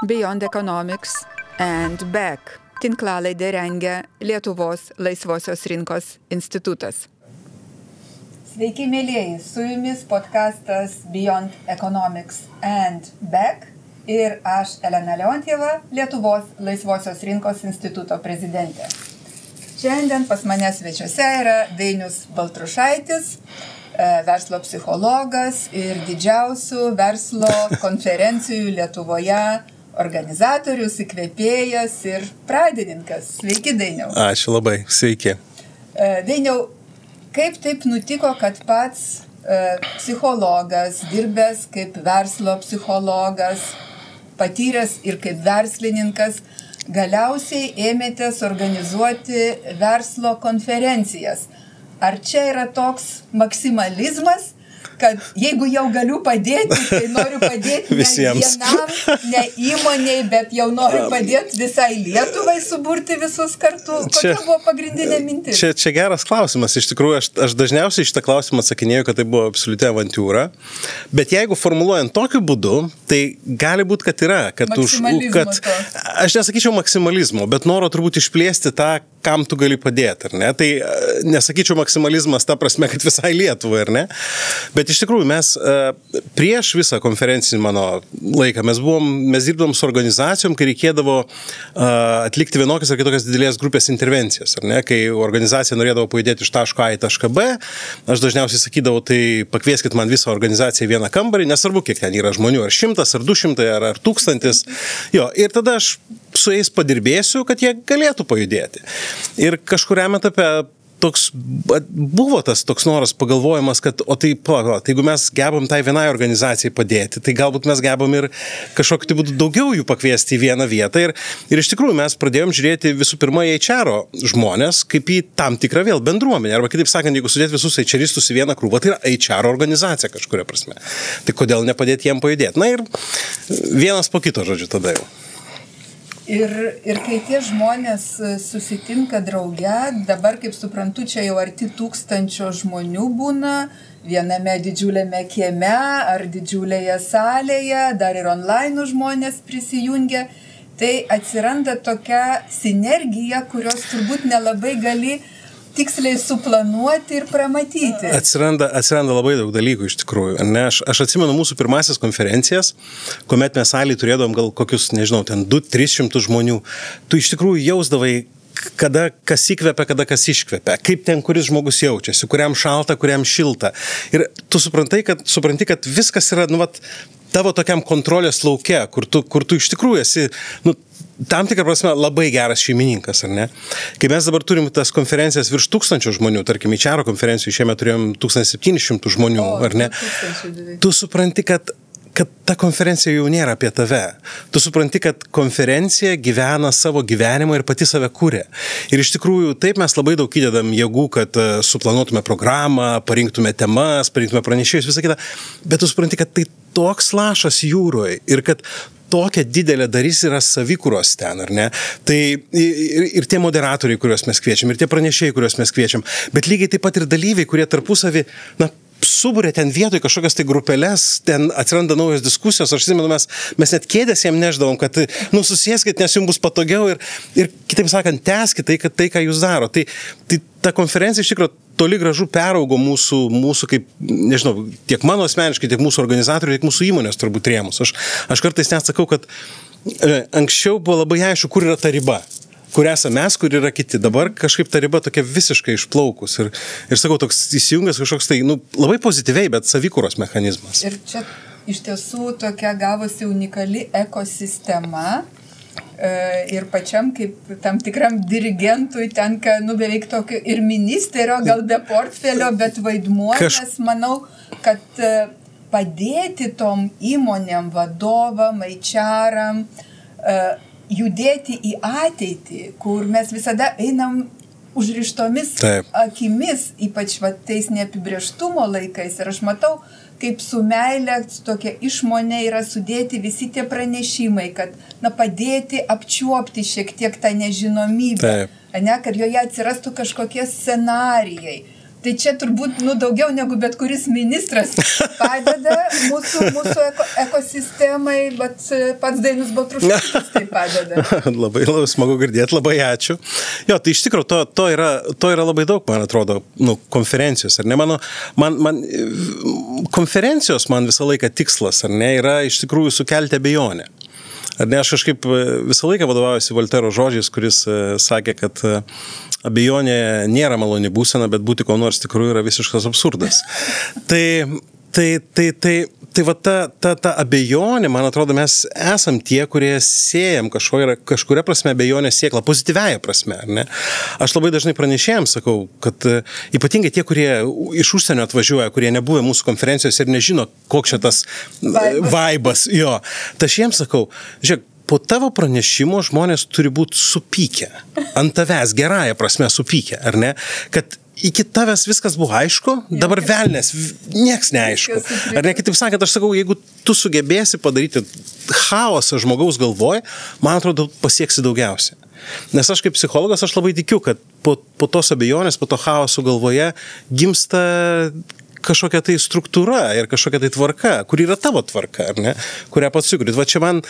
Beyond Economics and Back. Tinklalaidę rengia Lietuvos laisvosios rinkos institutas. Sveiki, mėlyjeji, su jumis podcastas Beyond Economics and Back ir aš, Elena Leontjeva, Lietuvos laisvosios rinkos instituto prezidentė. Šiandien pas mane svečiuose yra Dainius Baltrušaitis, verslo psichologas ir didžiausių verslo konferencijų Lietuvoje organizatorius, įkvėpėjas ir pradininkas. Sveiki, Dainiau. Ačiū labai, sveiki. Dainiau, kaip taip nutiko, kad pats psichologas, dirbęs kaip verslo psichologas, patyręs ir kaip verslininkas, galiausiai ėmėtės organizuoti verslo konferencijas? Ar čia yra toks maksimalizmas, kad jeigu jau galiu padėti, tai noriu padėti ne vienam, ne įmoniai, bet jau noriu padėti visai Lietuvai suburti visus kartu? Kokia buvo pagrindinė mintis? Čia geras klausimas. Iš tikrųjų, aš dažniausiai šitą klausimą atsakinėjau, kad tai buvo absoliuti avantiūra. Bet jeigu formuluojant tokiu būdu, tai gali būti, kad yra. Aš nesakyčiau maksimalizmo, bet noro turbūt išplėsti tą, kam tu gali padėti, ar ne? Tai nesakyčiau maksimalizmas ta prasme, kad visai Lietuvai, ar ne? Bet iš tikrųjų mes prieš visą konferencinį mano laiką mes dirbdavom su organizacijom, kai reikėdavo atlikti vienokias ar kitokias didelės grupės intervencijas, ar ne? Kai organizacija norėdavo pajudėti iš taško A į tašką B, aš dažniausiai sakydavau, tai pakvieskit man visą organizaciją į vieną kambarį, nesvarbu, kiek ten yra žmonių, ar 100, ar 200, ar 1000. Jo, ir tada aš su jais padirbėsiu, kad jie galėtų pajudėti. Ir kažkuriam etape buvo tas toks noras, pagalvojimas, kad jeigu mes gebam tai vienai organizacijai padėti, tai galbūt mes gebam ir kažkokiu būdu daugiau jų pakviesti į vieną vietą. Ir iš tikrųjų mes pradėjom žiūrėti visų pirma į HR žmonės, kaip į tam tikrą vėl bendruomenę. Arba kitaip sakant, jeigu sudėti visus HRistus į vieną krūvą, tai yra HR organizacija kažkuria prasme. Tai kodėl nepadėti jiem pajudėti? Na ir vienas po kito, žodžiu, tada jau. Ir kai tie žmonės susitinka drauge, dabar, kaip suprantu, čia jau arti 1000 žmonių būna, viename didžiuliame kieme ar didžiulėje salėje, dar ir online žmonės prisijungia, tai atsiranda tokia sinergija, kurios turbūt nelabai gali tiksliai suplanuoti ir pramatyti. Atsiranda labai daug dalykų iš tikrųjų. Ne? Aš atsimenu mūsų pirmasis konferencijas, kuomet mes salėje turėdom gal kokius, nežinau, ten 200-300 žmonių. Tu iš tikrųjų jausdavai, kada kas įkvepia, kada kas iškvepia, kaip ten kuris žmogus jaučiasi, kuriam šalta, kuriam šilta. Ir tu supranti, kad viskas yra, tavo tokiam kontrolės lauke, kur tu iš tikrųjų esi, tam tikrą prasme labai geras šeimininkas, ar ne? Kai mes dabar turim tas konferencijas virš 1000 žmonių, tarkim, HR konferencijų šiemet turėjom 1700 žmonių, ar ne? Tu supranti, kad ta konferencija jau nėra apie tave. Tu supranti, kad konferencija gyvena savo gyvenimą ir pati save kuria. Ir iš tikrųjų taip mes labai daug įdedam jėgų, kad suplanuotume programą, parinktume temas, parinktume pranešėjus, visą kitą. Bet tu supranti, kad tai toks lašas jūroje ir kad tokia didelė dalis yra savikūros ten, ar ne? Tai ir tie moderatoriai, kuriuos mes kviečiam, ir tie pranešėjai, kuriuos mes kviečiam, bet lygiai taip pat ir dalyviai, kurie tarpusavį, suburė ten vietoj kažkokias tai grupelės, ten atsiranda naujos diskusijos, aš atsimenu, mes net kėdės jiem neždavom, kad susėskit, nes jums bus patogiau ir kitaip sakant, tęskit tai, ką jūs daro. Tai ta konferencija iš tikrųjų toli gražu peraugo mūsų kaip, nežinau, tiek mano asmeniškai, tiek mūsų organizatorių, tiek mūsų įmonės turbūt rėmus. Aš kartais net sakau, kad anksčiau buvo labai aišku, kur yra ta riba. Kur esame mes, kur yra kiti. Dabar kažkaip ta riba tokia visiškai išplaukus. Ir sakau, toks įsijungęs kažkoks tai, labai pozityviai, bet savikūros mechanizmas. Ir čia iš tiesų tokia gavosi unikali ekosistema. Ir pačiam kaip tam tikram dirigentui tenka, beveik tokio ir ministerio, gal be portfelio, bet vaidmuo, nes manau, kad padėti tom įmonėm, vadovam, HR-am, judėti į ateitį, kur mes visada einam užrištomis akimis, ypač tais neapibrėžtumo laikais. Ir aš matau, kaip su meile, tokia išmonė yra sudėti visi tie pranešimai, kad padėti apčiuopti šiek tiek tą nežinomybę, kad joje atsirastų kažkokie scenarijai, Tai čia turbūt daugiau negu bet kuris ministras padeda mūsų ekosistemai, bet pats Dainius Baltrušaitis tai padeda. Labai smagu girdėti, labai ačiū. Jo, tai iš tikrųjų to yra labai daug, man atrodo, konferencijos, ar ne? Man konferencijos man visą laiką tikslas, ar ne, yra iš tikrųjų sukelti abejonę. Ar ne, aš kažkaip visą laiką vadovaujuosi Voltero žodžiais, kuris sakė, kad abejonė nėra maloni būsena, bet būti ko nors tikrųjų yra visiškas absurdas. Tai va ta abejonė, man atrodo, mes esam tie, kurie siejam kažkuria prasme abejonę sėklą, pozityviąją prasme, ar ne? Aš labai dažnai pranešėjams sakau, kad ypatingai tie, kurie iš užsienio atvažiuoja, kurie nebuvę mūsų konferencijos ir nežino, koks čia tas vaibas, jo. Tai aš jiems sakau, žiūrėk, po tavo pranešimo žmonės turi būti supykę, ant tavęs gerąją prasme supykę, ar ne? Kad iki tavęs viskas buvo aišku, dabar velnės, nieks neaišku. Ar ne, kitaip sakant, aš sakau, jeigu tu sugebėsi padaryti chaosą žmogaus galvoj, man atrodo, pasieksi daugiausiai. Nes aš kaip psichologas, aš labai tikiu, kad po tos abejonės, po to chaoso galvoje gimsta kažkokia tai struktūra ir kažkokia tai tvarka, kur yra tavo tvarka, ar ne, kurią pats sukuri. Va čia man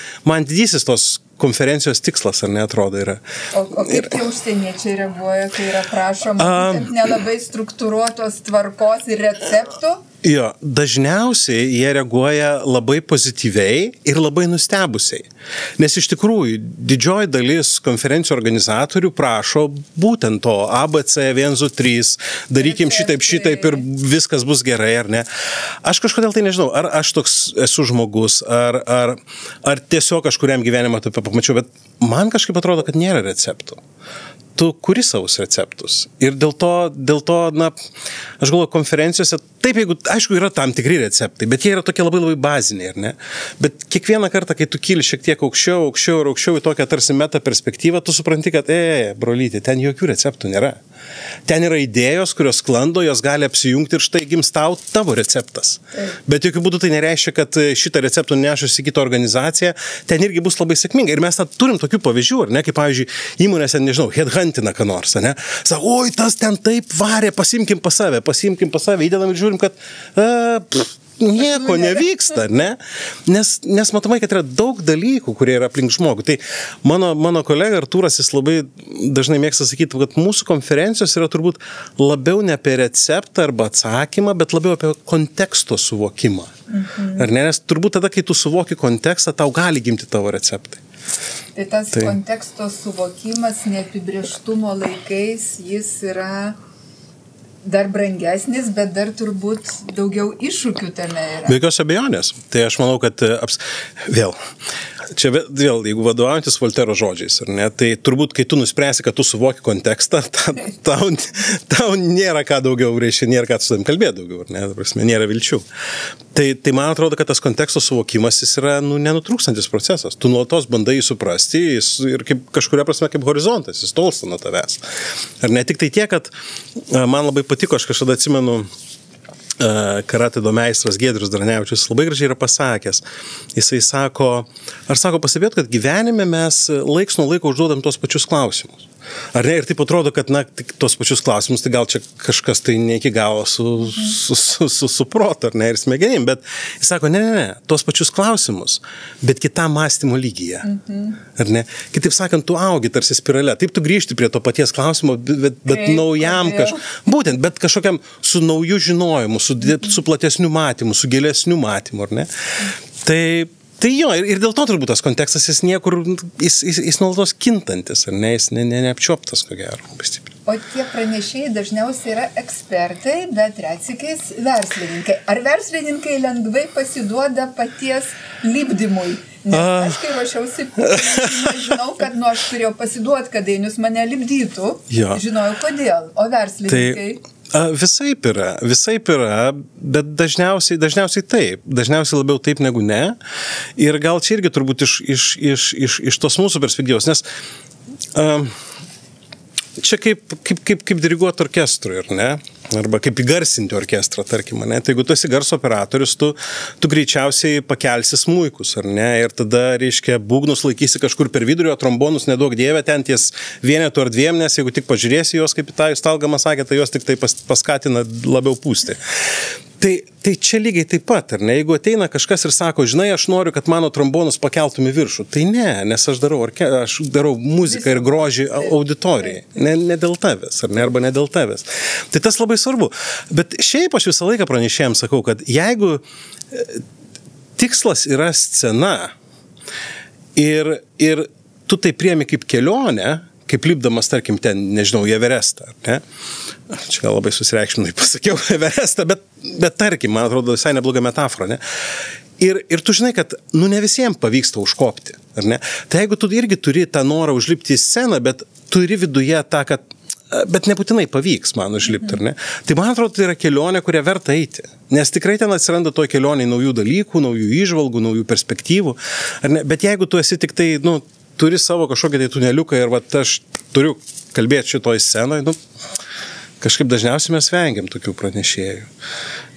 didysis tos konferencijos tikslas, ar ne, atrodo, yra. O kaip tie užsieniečiai reaguoja, kai yra prašoma nelabai struktūruotos tvarkos ir receptų? Jo, dažniausiai jie reaguoja labai pozityviai ir labai nustebusiai. Nes iš tikrųjų didžioji dalis konferencijų organizatorių prašo būtent to ABC 1, 2, 3, darykim šitaip ir viskas bus gerai, ar ne. Aš kažkodėl tai nežinau, ar aš toks esu žmogus, ar tiesiog kažkuriam gyvenimą taip pamačiau, bet man kažkaip atrodo, kad nėra receptų. Tu kuri savus receptus. Ir dėl to, na, aš galvoju, konferencijose, taip, jeigu, aišku, yra tam tikri receptai, bet jie yra tokie labai labai baziniai, ar ne? Bet kiekvieną kartą, kai tu kyli šiek tiek aukščiau į tokią tarsi meta perspektyvą, tu supranti, kad, brolyti, ten jokių receptų nėra. Ten yra idėjos, kurios sklando, jos gali apsijungti ir štai gims tavo receptas. Bet jokių būdų tai nereiškia, kad šitą receptų nešasi kitą organizaciją, ten irgi bus labai sėkminga. Ir mes turim tokių pavyzdžių, ar ne, kaip pavyzdžiui, įmonėse, nežinau, headhuntina ką nors, ne? Sako, oi, tas ten taip varė, pasimkim pas save, įdedam ir žiūrim, kad nieko nevyksta, ne? Nes matomai, kad yra daug dalykų, kurie yra aplink žmogų. Tai mano kolega Artūras, jis labai dažnai mėgsta sakyti, kad mūsų konferencijos yra turbūt labiau ne apie receptą arba atsakymą, bet labiau apie konteksto suvokimą. Ar ne? Nes turbūt tada, kai tu suvoki kontekstą, tau gali gimti tavo receptai. Tai tas konteksto suvokimas neapibrėžtumo laikais, jis yra dar brangesnis, bet dar turbūt daugiau iššūkių tame yra. Be jokios abejonės. Tai aš manau, kad vėl, jeigu vadovaujantis Voltero žodžiais, ar ne, tai turbūt, kai tu nuspręsi, kad tu suvoki kontekstą, tau nėra ką daugiau, nėra ką su tavim kalbėti daugiau, ar ne, prasme, nėra vilčių. Tai man atrodo, kad tas konteksto suvokimas, jis yra nenutrūkstantis procesas. Tu nuolatos bandai jį suprasti ir kaip kažkuria prasme kaip horizontas, jis tolsta nuo tavęs. Ar ne tik tai tiek, kad man labai patiko, aš kažkada atsimenu, karatido meistras Giedrius Dranevičius labai gražiai yra pasakęs. Jisai sako, pastebėt, kad gyvenime mes laiks nuo laiko užduodam tos pačius klausimus. Ar ne? Ir taip atrodo, kad, tos pačius klausimus, tai gal čia kažkas tai ne iki galo su protu, ar ne, ir smegenim, bet jis sako, ne, tos pačius klausimus, bet kitam mąstymo lygyje. Ar ne? Kitaip sakant, tu augi tarsi spirale. Taip tu grįžti prie to paties klausimo, bet naujam būtent, bet kažkokiam su nauju žinojimu, su platesniu matymu, su gilesniu matymu, ar ne? Tai jo, ir dėl to turbūt tas kontekstas, jis niekur, jis nuolatos kintantis, ar ne, jis neapčiuoptas, ko gero. O tie pranešėjai dažniausiai yra ekspertai, bet retsykiais verslininkai. Ar verslininkai lengvai pasiduoda paties lipdymui? Nes aš kai ruošiausi, žinau, kad aš turėjau pasiduoti, kad Dainius mane lipdytų. Žinojau, kodėl. O verslininkai? Visaip yra, bet dažniausiai taip. Dažniausiai labiau taip negu ne. Ir gal čia irgi turbūt iš tos mūsų perspektyvos, nes čia kaip diriguoti orkestrui, ar ne? Arba kaip įgarsinti orkestrą, tarkim, ne? Tai jeigu tu esi garso operatorius, tu greičiausiai pakelsi smuikus, ar ne? Ir tada, reiškia, būgnus laikysi kažkur per vidurį, o trombonus neduok dievę ten ties vienetu ar dviem, nes jeigu tik pažiūrėsi jos, kaip į tą Stalgamą sakė, tai jos tik tai paskatina labiau pūsti. Tai čia lygiai taip pat, ar ne? Jeigu ateina kažkas ir sako, žinai, aš noriu, kad mano trombonus pakeltum į viršų, tai ne, nes aš darau muziką ir grožį auditorijai. Ne dėl tavęs, ar ne? Arba ne dėl tavęs. Tai tas labai svarbu. Bet šiaip aš visą laiką pranešėjams sakau, kad jeigu tikslas yra scena ir tu tai priemi kaip kelionę, kaip lipdamas, tarkim, ten, nežinau, į Everestą, ne? Čia gal labai susireikšminai pasakiau Everestą, bet tarkim, man atrodo, visai nebloga metafora, ne? Ir tu žinai, kad, ne visiems pavyksta užkopti, ar ne? Tai jeigu tu irgi turi tą norą užlipti į sceną, bet turi viduje tą, kad bet nebūtinai pavyks man užlipti, ar ne? Tai man atrodo, tai yra kelionė, kurią verta eiti. Nes tikrai ten atsiranda toj kelionėj naujų dalykų, naujų įžvalgų, naujų perspektyvų, ar ne? Bet jeigu tu esi tik tai, turi savo kažkokį tai tuneliuką ir aš turiu kalbėti šitoj scenoj, kažkaip dažniausiai mes vengiam tokių pranešėjų.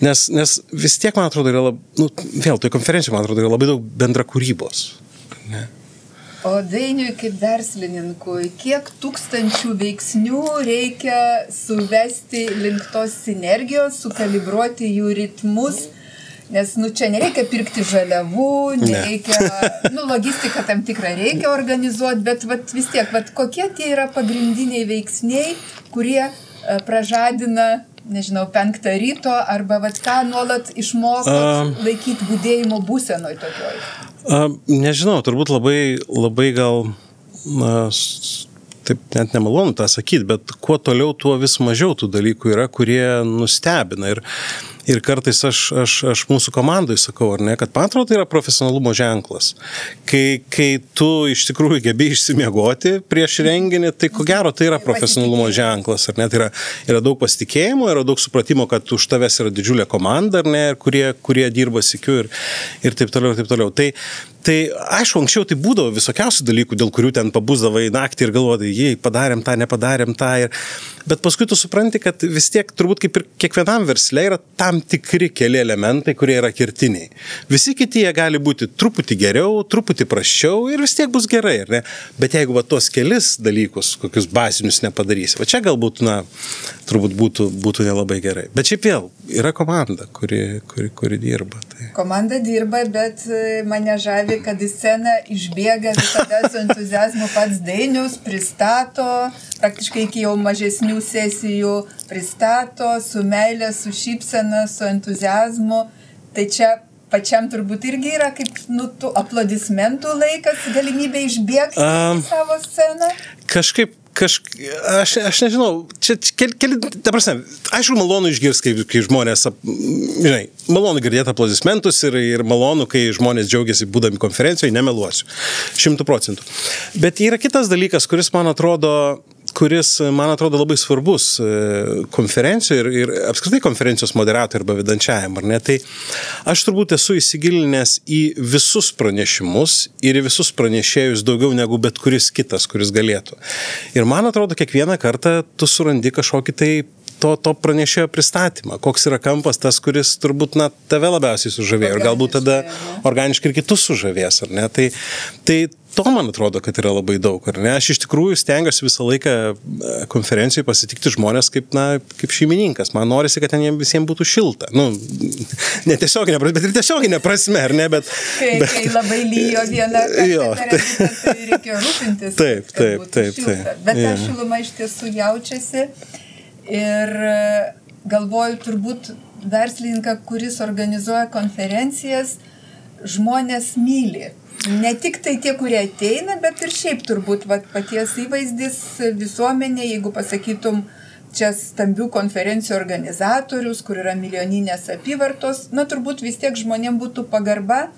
Nes vis tiek, man atrodo, yra vėl, toj konferencijoj, man atrodo, yra labai daug bendra kūrybos. Ne? O Dainiui kaip verslininkui, kiek tūkstančių veiksnių reikia suvesti link tos sinergijos, sukalibruoti jų ritmus? Nes, čia nereikia pirkti žaliavų, nereikia, logistiką tam tikrą reikia organizuoti, bet vis tiek, kokie tie yra pagrindiniai veiksniai, kurie pražadina, nežinau, 5 ryto, arba ką nuolat išmokot laikyti budėjimo būsenoj tokioj? Nežinau, turbūt labai gal, taip net nemalonu tą sakyti, bet kuo toliau, tuo vis mažiau tų dalykų yra, kurie nustebina. Ir kartais aš mūsų komandai sakau, ar ne, kad man atrodo, tai yra profesionalumo ženklas. Kai tu iš tikrųjų gebi išsimiegoti prieš renginį, tai ko gero tai yra profesionalumo ženklas, ar ne, tai yra daug pasitikėjimo, yra daug supratimo, kad už tavęs yra didžiulė komanda, ar ne, kurie dirba sykiu ir taip toliau, ir taip toliau. Tai aišku, anksčiau tai būdavo visokiausių dalykų, dėl kurių ten pabusdavai naktį ir galvodai, jei, padarėm tą, nepadarėm tą. Bet paskui tu supranti, kad vis tiek turbūt kaip ir kiekvienam versle yra tam tikri keli elementai, kurie yra kertiniai. Visi kiti jie gali būti truputį geriau, truputį prasčiau ir vis tiek bus gerai, ar ne? Bet jeigu tos kelis dalykus, kokius bazinius nepadarysi, čia galbūt, turbūt būtų nelabai gerai. Bet šiaip vėl, yra komanda, kuri dirba. Tai. Komanda dirba, bet mane žavi, kad į sceną išbėga visada su entuziazmu pats Dainius, pristato, praktiškai iki jau mažesnių sesijų pristato, su meilė, su šypsena, su entuziazmu. Tai čia pačiam turbūt irgi yra kaip, tų aplodismentų laikas, galimybė išbėgti į savo sceną? Kažkaip, aš nežinau, čia keli, ta prasme, aišku, malonu išgirsti, kai žmonės, žinai, malonu girdėti aplodismentus ir malonu, kai žmonės džiaugiasi būdami konferencijoje, nemeluosiu, 100%. Bet yra kitas dalykas, kuris man atrodo labai svarbus konferencijoje ir apskritai konferencijos moderatoriui arba vedančiajam, ar ne? Tai aš turbūt esu įsigilinęs į visus pranešimus ir į visus pranešėjus daugiau negu bet kuris kitas, kuris galėtų. Ir man atrodo, kiekvieną kartą tu surandi kažkokį tai to pranešėjo pristatymą. Koks yra kampas tas, kuris turbūt tave labiausiai sužavėjo ir galbūt tada organiškai ir kitus sužavės, ar ne? Tai to man atrodo, kad yra labai daug, ar ne? Aš iš tikrųjų stengiuosi visą laiką konferencijoje pasitikti žmonės kaip šeimininkas. Man norisi, kad ten jiems visiems būtų šilta. Ne tiesioginė prasme, bet ir tiesioginė prasme, ar ne? Kai labai lyjo vieną kartą, tai reikėjo rūpintis, kad būtų šilta. Bet ta šiluma iš tiesų jaučiasi. Ir galvoju, turbūt verslininką, kuris organizuoja konferencijas, žmonės myli. Ne tik tai tie, kurie ateina, bet ir šiaip turbūt paties įvaizdis visuomenė, jeigu pasakytum, čia stambių konferencijų organizatorius, kur yra milijoninės apyvartos, turbūt vis tiek žmonėm būtų pagarba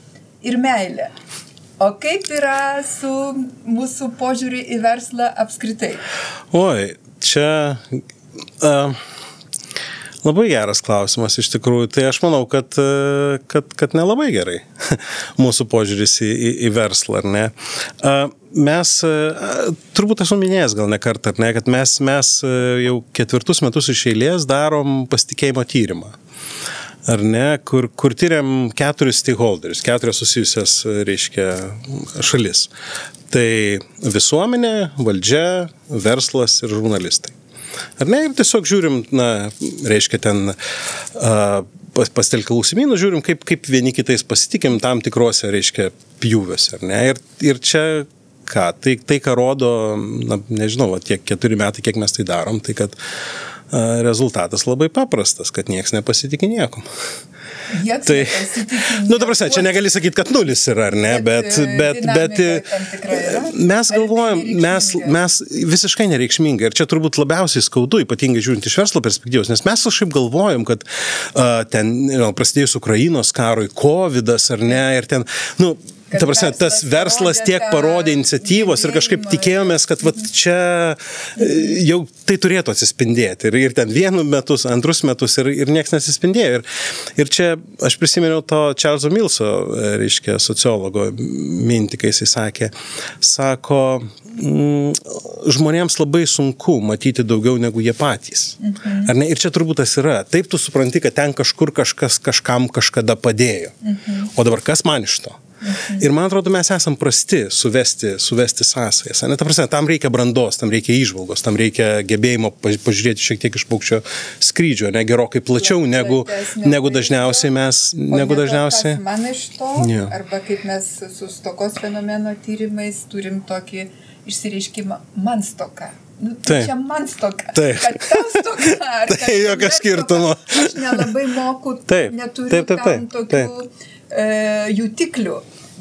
ir meilė. O kaip yra su mūsų požiūrį į verslą apskritai? Oi, čia Labai geras klausimas iš tikrųjų. Tai aš manau, kad nelabai gerai mūsų požiūris į verslą, ar ne? Mes, turbūt aš minėjęs gal ne kartą, ar ne, kad mes jau 4 metus iš eilės darom pasitikėjimo tyrimą. Ar ne, kur tyriam 4 stakeholders, 4 susijusias, reiškia, šalis. Tai visuomenė, valdžia, verslas ir žurnalistai. Ar ne, ir tiesiog žiūrim, reiškia, ten pasitelkę klausimynų, žiūrim, kaip vieni kitais pasitikim tam tikrose, reiškia, pjūviuose, ar ne. Ir čia ką, tai ką rodo, nežinau, tiek 4 metai, kiek mes tai darom, tai kad rezultatas labai paprastas, kad nieks nepasitikė niekom. Tai, ta prasme, čia negali sakyti, kad 0 yra, ar ne, bet mes galvojam, mes visiškai nereikšmingai, ir čia turbūt labiausiai skaudu, ypatingai žiūrint iš verslo perspektyvos, nes mes kažkaip galvojam, kad ten prasidėjus Ukrainos karui, COVIDas, ar ne, ir ten, ta prasme, tas verslas tiek parodė iniciatyvos ir kažkaip tikėjomės, kad čia jau tai turėtų atsispindėti. Ir ten 1 metus, 2 metus ir nieks nesispindėjo. Ir čia aš prisiminiau to Charleso Millso, reiškia, sociologo mintį, kai jisai sako, žmonėms labai sunku matyti daugiau negu jie patys. Ar ne? Ir čia turbūt tas yra. Taip tu supranti, kad ten kažkur kažkas kažkam kažkada padėjo. O dabar kas man iš to? Ir man atrodo, mes esam prasti suvesti sąsajas. Ta prasme, tam reikia brandos, tam reikia įžvalgos, tam reikia gebėjimo pažiūrėti šiek tiek iš paukščio skrydžio, ne gerokai plačiau negu dažniausiai mes. Kas man iš to, arba kaip mes su stokos fenomeno tyrimais turim tokį išsireiškimą man stoka. Čia man stoka. Kad tau stoka. Tai jokio skirtumo. Aš nelabai moku, neturiu tam tokių jutiklių,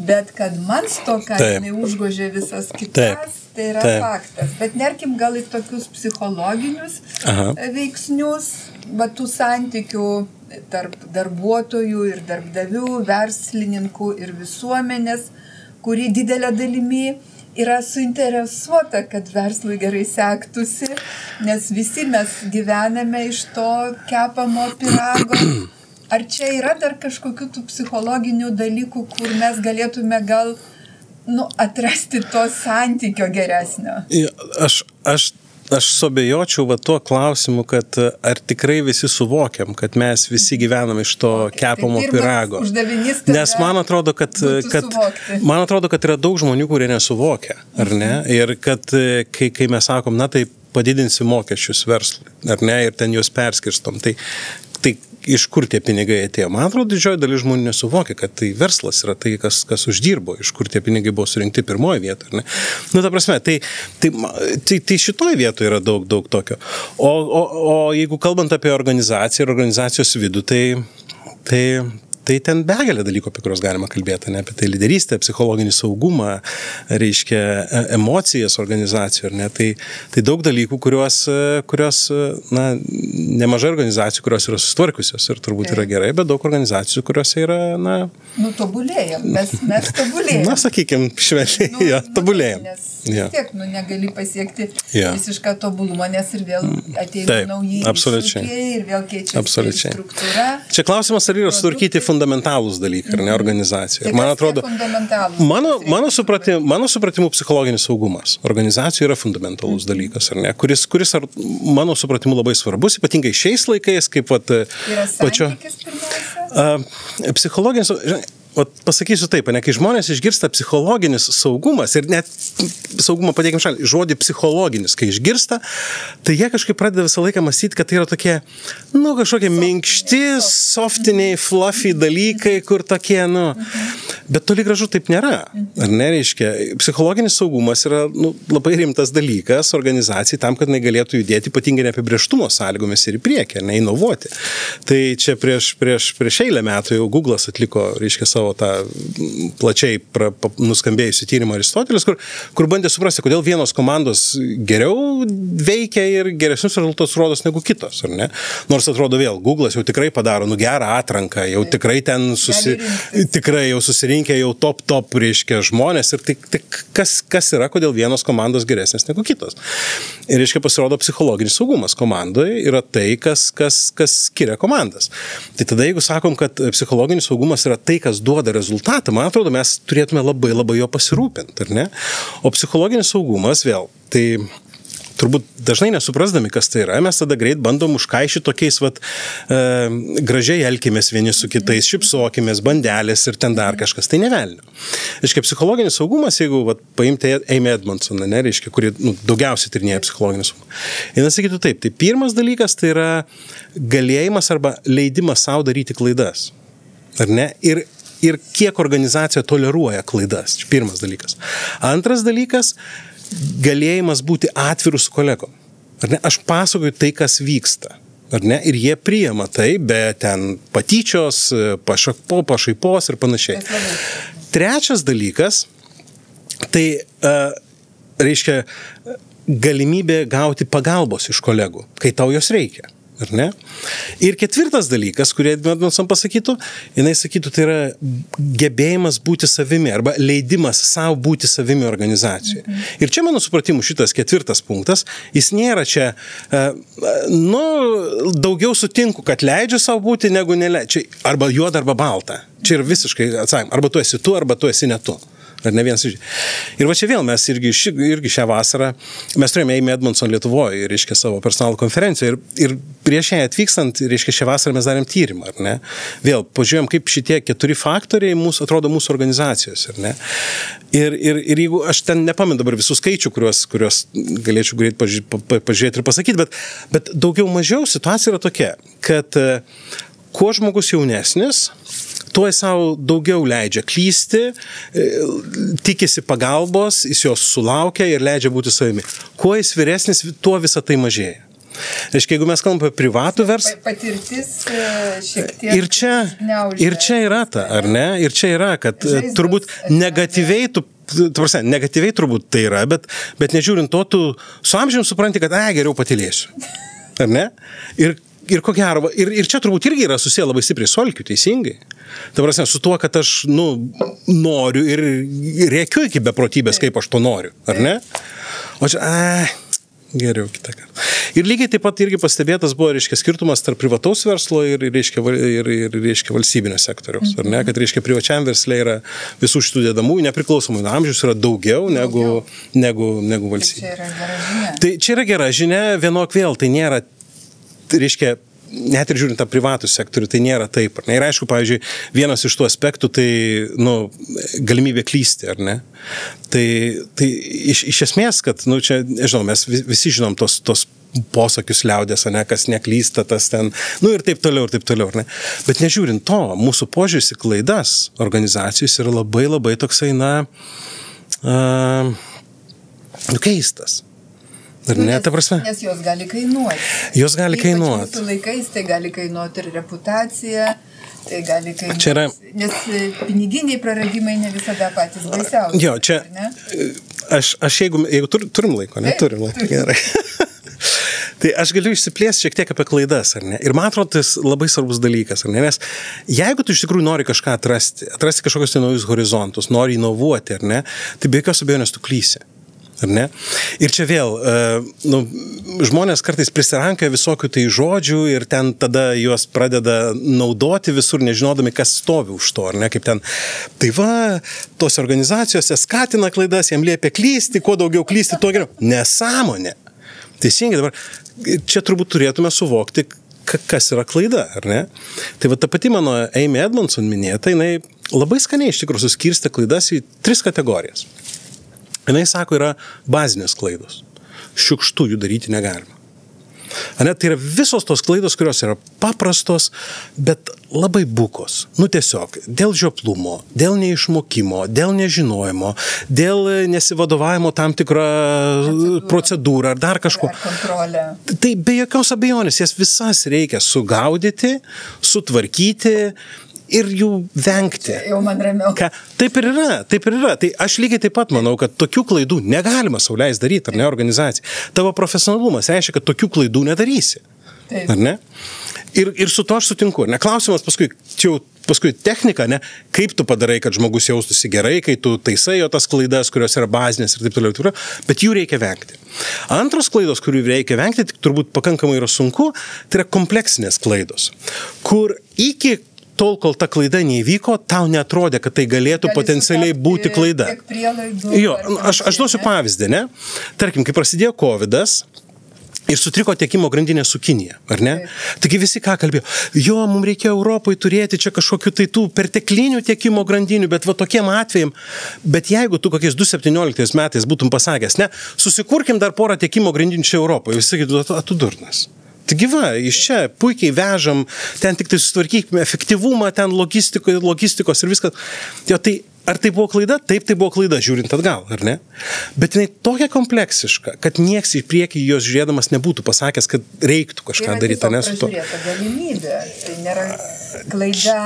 bet kad man stoka neužgožė visas kitas, tai yra faktas. Bet nerkim gal į tokius psichologinius veiksnius, tų santykių tarp darbuotojų ir darbdavių, verslininkų ir visuomenės, kuri didelė dalimi yra suinteresuota, kad verslui gerai sektųsi, nes visi mes gyvename iš to kepamo pyrago. Ar čia yra dar kažkokių tų psichologinių dalykų, kur mes galėtume gal atrasti to santykio geresnio? Aš suabejočiau tuo klausimu, kad ar tikrai visi suvokiam, kad mes visi gyvenam iš to kepamo pyrago. Nes man atrodo, kad yra daug žmonių, kurie nesuvokia, ar ne? Ir kad kai mes sakom, tai padidinsi mokesčius verslui, ar ne? Ir ten juos perskirstom. Tai iš kur tie pinigai atėjo? Man atrodo, didžioji dalis žmonių nesuvokia, kad tai verslas yra tai, kas uždirbo, iš kur tie pinigai buvo surinkti pirmoje vietoje. Ne? Ta prasme, tai šitoje vietoje yra daug tokio. O jeigu kalbant apie organizaciją ir organizacijos vidų, tai ten begalė dalykų, apie kuriuos galima kalbėti, ne? Apie tai lyderystę, psichologinį saugumą, reiškia emocijas organizacijų, ar ne? Tai daug dalykų, kurios nemažai organizacijų, kurios yra susitvarkiusios ir turbūt yra gerai, bet daug organizacijų, kuriuose yra, tobulėjam, mes tobulėjam. Sakykime, švelniai, tobulėjam. Nes vis tiek, negali pasiekti visišką tobulumą, nes ir vėl ateina nauji iššūkiai ir vėl keičiasi struktūra. Čia klausimas, ar yra sutvarkyti fundamentalūs dalykai, ar ne, organizacijoje. Tai man atrodo, mano supratimu psichologinis saugumas organizacijoje yra fundamentalus dalykas, ar ne, kuris mano supratimu labai svarbus, ypatingai šiais laikais, kaip yra santykis pirmiausia? Psichologinis, pasakysiu taip, ne, kai žmonės išgirsta psichologinis saugumas ir net saugumą padėkim šalį, žodį psichologinis, kai išgirsta, tai jie kažkaip pradeda visą laiką mąstyti, kad tai yra tokie, kažkokie minkšti, softiniai, fluffy dalykai, kur tokie, bet toli gražu taip nėra. Ar nereiškia? Psichologinis saugumas yra labai rimtas dalykas organizacijai tam, kad negalėtų judėti ypatingai neapibrėžtumo sąlygomis ir į priekį, inovuoti. Tai čia prieš eilę metų jau Google'as atliko, reiškia, savo tą plačiai nuskambėjusių tyrimą Aristotelis, kur bandė suprasti, kodėl vienos komandos geriau veikia ir geresnius rezultatus rodos negu kitos, ar ne? Nors atrodo vėl, Google'as jau tikrai padaro gerą atranką, jau tikrai ten tikrai jau susirinkę jau top, reiškia, žmonės ir tai kas yra, kodėl vienos komandos geresnės negu kitos. Ir, reiškia, pasirodo psichologinis saugumas komandoje yra tai, kas skiria komandas. Tai tada, jeigu sakom, kad psichologinis saugumas yra tai, kas duoda rezultatą, man atrodo, mes turėtume labai jo pasirūpinti, ar ne? O psichologinis saugumas vėl, tai turbūt dažnai nesuprasdami, kas tai yra, mes tada greit bandom užkaišyti tokiais, gražiai elkimės vieni su kitais, šipsokimės, bandelės ir ten dar kažkas, tai nevelnio. Reiškia, psichologinis saugumas, jeigu paimti Amy Edmondson, reiškia, kuri daugiausiai tyrinėja psichologinį saugumą. Ir sakytų taip, tai pirmas dalykas tai yra galėjimas arba leidimas savo daryti klaidas. Ar ne? Ir kiek organizacija toleruoja klaidas. Čia pirmas dalykas. Antras dalykas, galėjimas būti atvirų su kolegom. Ar ne? Aš pasakoju tai, kas vyksta. Ar ne? Ir jie priima tai, be ten patyčios, pašaipos ir panašiai. Trečias dalykas, tai reiškia galimybė gauti pagalbos iš kolegų, kai tau jos reikia. Ar ne? Ir ketvirtas dalykas, kurį Edmondson pasakytų, jinai sakytų, tai yra gebėjimas būti savimi arba leidimas savo būti savimi organizacijoje. Ir čia, mano supratimu, šitas ketvirtas punktas, jis nėra čia, daugiau sutinku, kad leidžiu savo būti, negu neleidžiu. Arba juoda, arba balta. Čia yra visiškai atsakymai. Arba tu esi tu, arba tu esi ne tu. Ar ne vienas iš. Ir va čia vėl mes irgi šią vasarą, mes turėjome Amy Edmondson Lietuvoje, reiškia, savo personalo konferencijoje ir prieš ją atvykstant, reiškia, šią vasarą mes darėm tyrimą, ar ne? Vėl pažiūrėjom, kaip šitie 4 faktoriai atrodo mūsų organizacijos, ar ne? Ir jeigu aš ten nepamenu dabar visų skaičių, kuriuos galėčiau greit pažiūrėti ir pasakyti, bet daugiau mažiau situacija yra tokia, kad kuo žmogus jaunesnis, tuo jis savo daugiau leidžia klysti, tikisi pagalbos, jis jos sulaukia ir leidžia būti savimi. Kuo jis vyresnis, tuo visą tai mažėja. Reiškia, jeigu mes kalbam apie privatų verslą. Patirtis šiek tiek. Ir čia yra ta, ar ne? Ir čia yra, kad turbūt negatyviai negatyviai turbūt tai yra, bet nežiūrint to, tu su amžiumi supranti, kad geriau patylėsiu. Ar ne? Ir ko gero, ir čia turbūt irgi yra susiję labai stipriai su alkiu, teisingai. Ta prasme, su tuo, kad aš, noriu ir rėkiu iki beprotybės, kaip aš to noriu, ar ne? O čia, geriau kitą kartą. Ir lygiai taip pat irgi pastebėtas buvo, reiškia, skirtumas tarp privataus verslo ir reiškia, valstybinio sektoriaus, ar ne? Kad, reiškia, privačiam versle yra visų šitų dedamųjų, nepriklausomai nuo amžiaus, yra daugiau negu valstybė. Tai čia yra gera žinia. Tai čia yra gera žinia, vienok vėl, tai nėra, reiškia, net ir žiūrint tą privatų sektorių, tai nėra taip. Ir aišku, pavyzdžiui, vienas iš tų aspektų, tai, galimybė klysti, ar ne? Tai iš esmės, kad, čia, nežinau, mes visi žinom tos posakius liaudės, ne, kas neklysta, tas ten, ir taip toliau, ar ne? Bet nežiūrint to, mūsų požiūris į klaidas organizacijos yra labai toksai, keistas. Ar ne, ta prasme? Nes jos gali kainuoti. Jos gali kainuoti. Ypač mūsų laikais tai gali kainuoti ir reputaciją, tai gali kainuoti. Nes piniginiai praradimai ne visada patys baisiausi. Jo, čia, aš jeigu turim laiko, neturim laiko, gerai. Tai aš galiu išsiplėsti šiek tiek apie klaidas, ar ne? Ir man atrodo, tai labai svarbus dalykas, ar ne? Nes jeigu tu iš tikrųjų nori kažką atrasti kažkokius naujus horizontus, nori inovuoti, ar ne? Tai be jokios abejonės tu klysi. Ar ne? Ir čia vėl, žmonės kartais prisirankia visokių tai žodžių ir ten tada juos pradeda naudoti visur, nežinodami, kas stovi už to, ar ne? Kaip ten, tai tos organizacijose skatina klaidas, jam liepia klysti, kuo daugiau klysti, tuo geriau. Nesąmonė. Teisingai dabar, čia turbūt turėtume suvokti, kas yra klaida, ar ne? Tai ta pati mano Amy Edmondson minėta, jinai labai skaniai iš tikrųjų suskirstė klaidas į 3 kategorijas. Jinai sako, yra bazinės klaidos. Šiukštų jų daryti negalima. Tai yra visos tos klaidos, kurios yra paprastos, bet labai bukos. Tiesiog, dėl žioplumo, dėl neišmokimo, dėl nežinojimo, dėl nesivadovavimo tam tikrą procedūrą ar dar kažko. Kontrolę. Tai be jokios abejonės, jas visas reikia sugaudyti, sutvarkyti ir jų vengti. Jau man ramiau. Taip ir yra. Tai aš lygiai taip pat manau, kad tokių klaidų negalima sau leisti daryti, ar ne, organizacija. Tavo profesionalumas reiškia, kad tokių klaidų nedarysi. Taip. Ar ne? Ir su to aš sutinku. Klausimas paskui, čia jau paskui technika, ne, kaip tu padarai, kad žmogus jaustųsi gerai, kai tu taisai jo tas klaidas, kurios yra bazinės ir taip toliau, bet jų reikia vengti. Antros klaidos, kurių reikia vengti, turbūt pakankamai yra sunku, tai yra kompleksinės klaidos, kur iki tol, kol ta klaida neįvyko, tau neatrodė, kad tai galėtų potencialiai būti klaida. Jo, aš duosiu pavyzdį, ne? Tarkim, kai prasidėjo COVIDas ir sutriko tiekimo grandinė su Kinija, ar ne? Taigi visi ką kalbėjo, jo, mums reikia Europai turėti čia kažkokių tai tų perteklinių tiekimo grandinių, bet va tokiem atvejim, bet jeigu tu kokiais 2017 metais būtum pasakęs, ne, susikurkim dar porą tiekimo grandinių čia Europoje, visi sakytų, tu durnas. Taigi va, iš čia puikiai vežam, ten tik tai susitvarkykime efektyvumą, ten logistikos ir viskas. Jo, tai ar tai buvo klaida? Taip, tai buvo klaida, žiūrint atgal, ar ne? Bet jinai tokia kompleksiška, kad nieks į priekį jos žiūrėdamas nebūtų pasakęs, kad reiktų kažką daryti. Tai yra tiesiog pražiūrėta galimybė. Tai nėra klaida,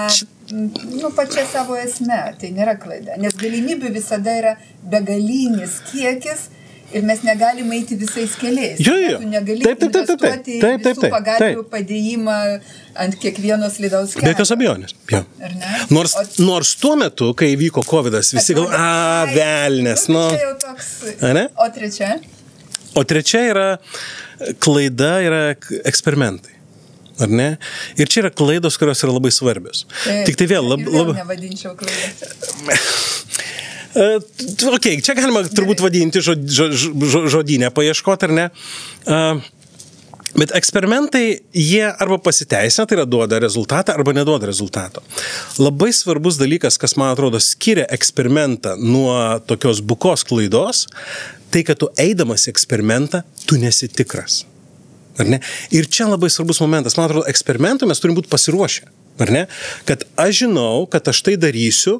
pačia savo esme, tai nėra klaida. Nes galimybių visada yra begalinis kiekis. Ir mes negalime eiti visais keliais. Jo. Tu negali investuoti visų pagalbių padėjimą ant kiekvienos slidaus kelio. Be jokios abejonės. Nors tuo metu, kai vyko COVIDas, visi velnės. Čia jau toks. O trečia? O trečia yra klaida, yra eksperimentai. Ar ne? Ir čia yra klaidos, kurios yra labai svarbios. Tik tai vėl nevadinčiau klaidą. Čia galima turbūt vadinti žodynę paieškoti, ar ne? Bet eksperimentai, jie arba pasiteisina, tai yra duoda rezultatą, arba neduoda rezultato. Labai svarbus dalykas, kas, man atrodo, skiria eksperimentą nuo tokios bukos klaidos, tai, kad tu eidamas į eksperimentą, tu nesi tikras. Ar ne? Ir čia labai svarbus momentas. Man atrodo, eksperimentų mes turim būti pasiruošę. Ar ne? Kad aš žinau, kad aš tai darysiu,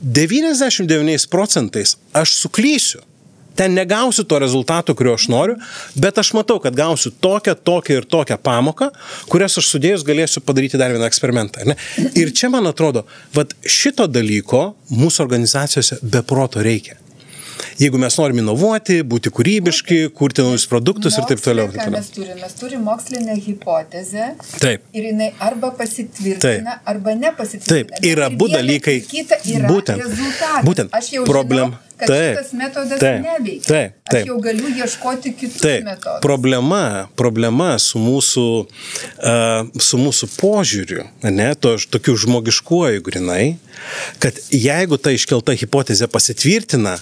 99% aš suklysiu. Ten negausiu to rezultato, kurio aš noriu, bet aš matau, kad gausiu tokią ir tokią pamoką, kurias aš sudėjus galėsiu padaryti dar vieną eksperimentą. Ar ne? Ir čia, man atrodo, šito dalyko mūsų organizacijose be proto reikia. Jeigu mes norim inovuoti, būti kūrybiški, kurti naujus produktus ir taip toliau. Mes turime mokslinę hipotezę. Taip. Ir jinai arba pasitvirtina, arba nepasitvirtina. Taip. Ir abu dalykai. Būtent. Aš jau žinau, kad šitas metodas neveikia. Aš jau galiu ieškoti kitus metodus. Problema su mūsų požiūriu, ne, tokiu žmogiškuoju grinai, kad jeigu ta iškelta hipotezė pasitvirtina,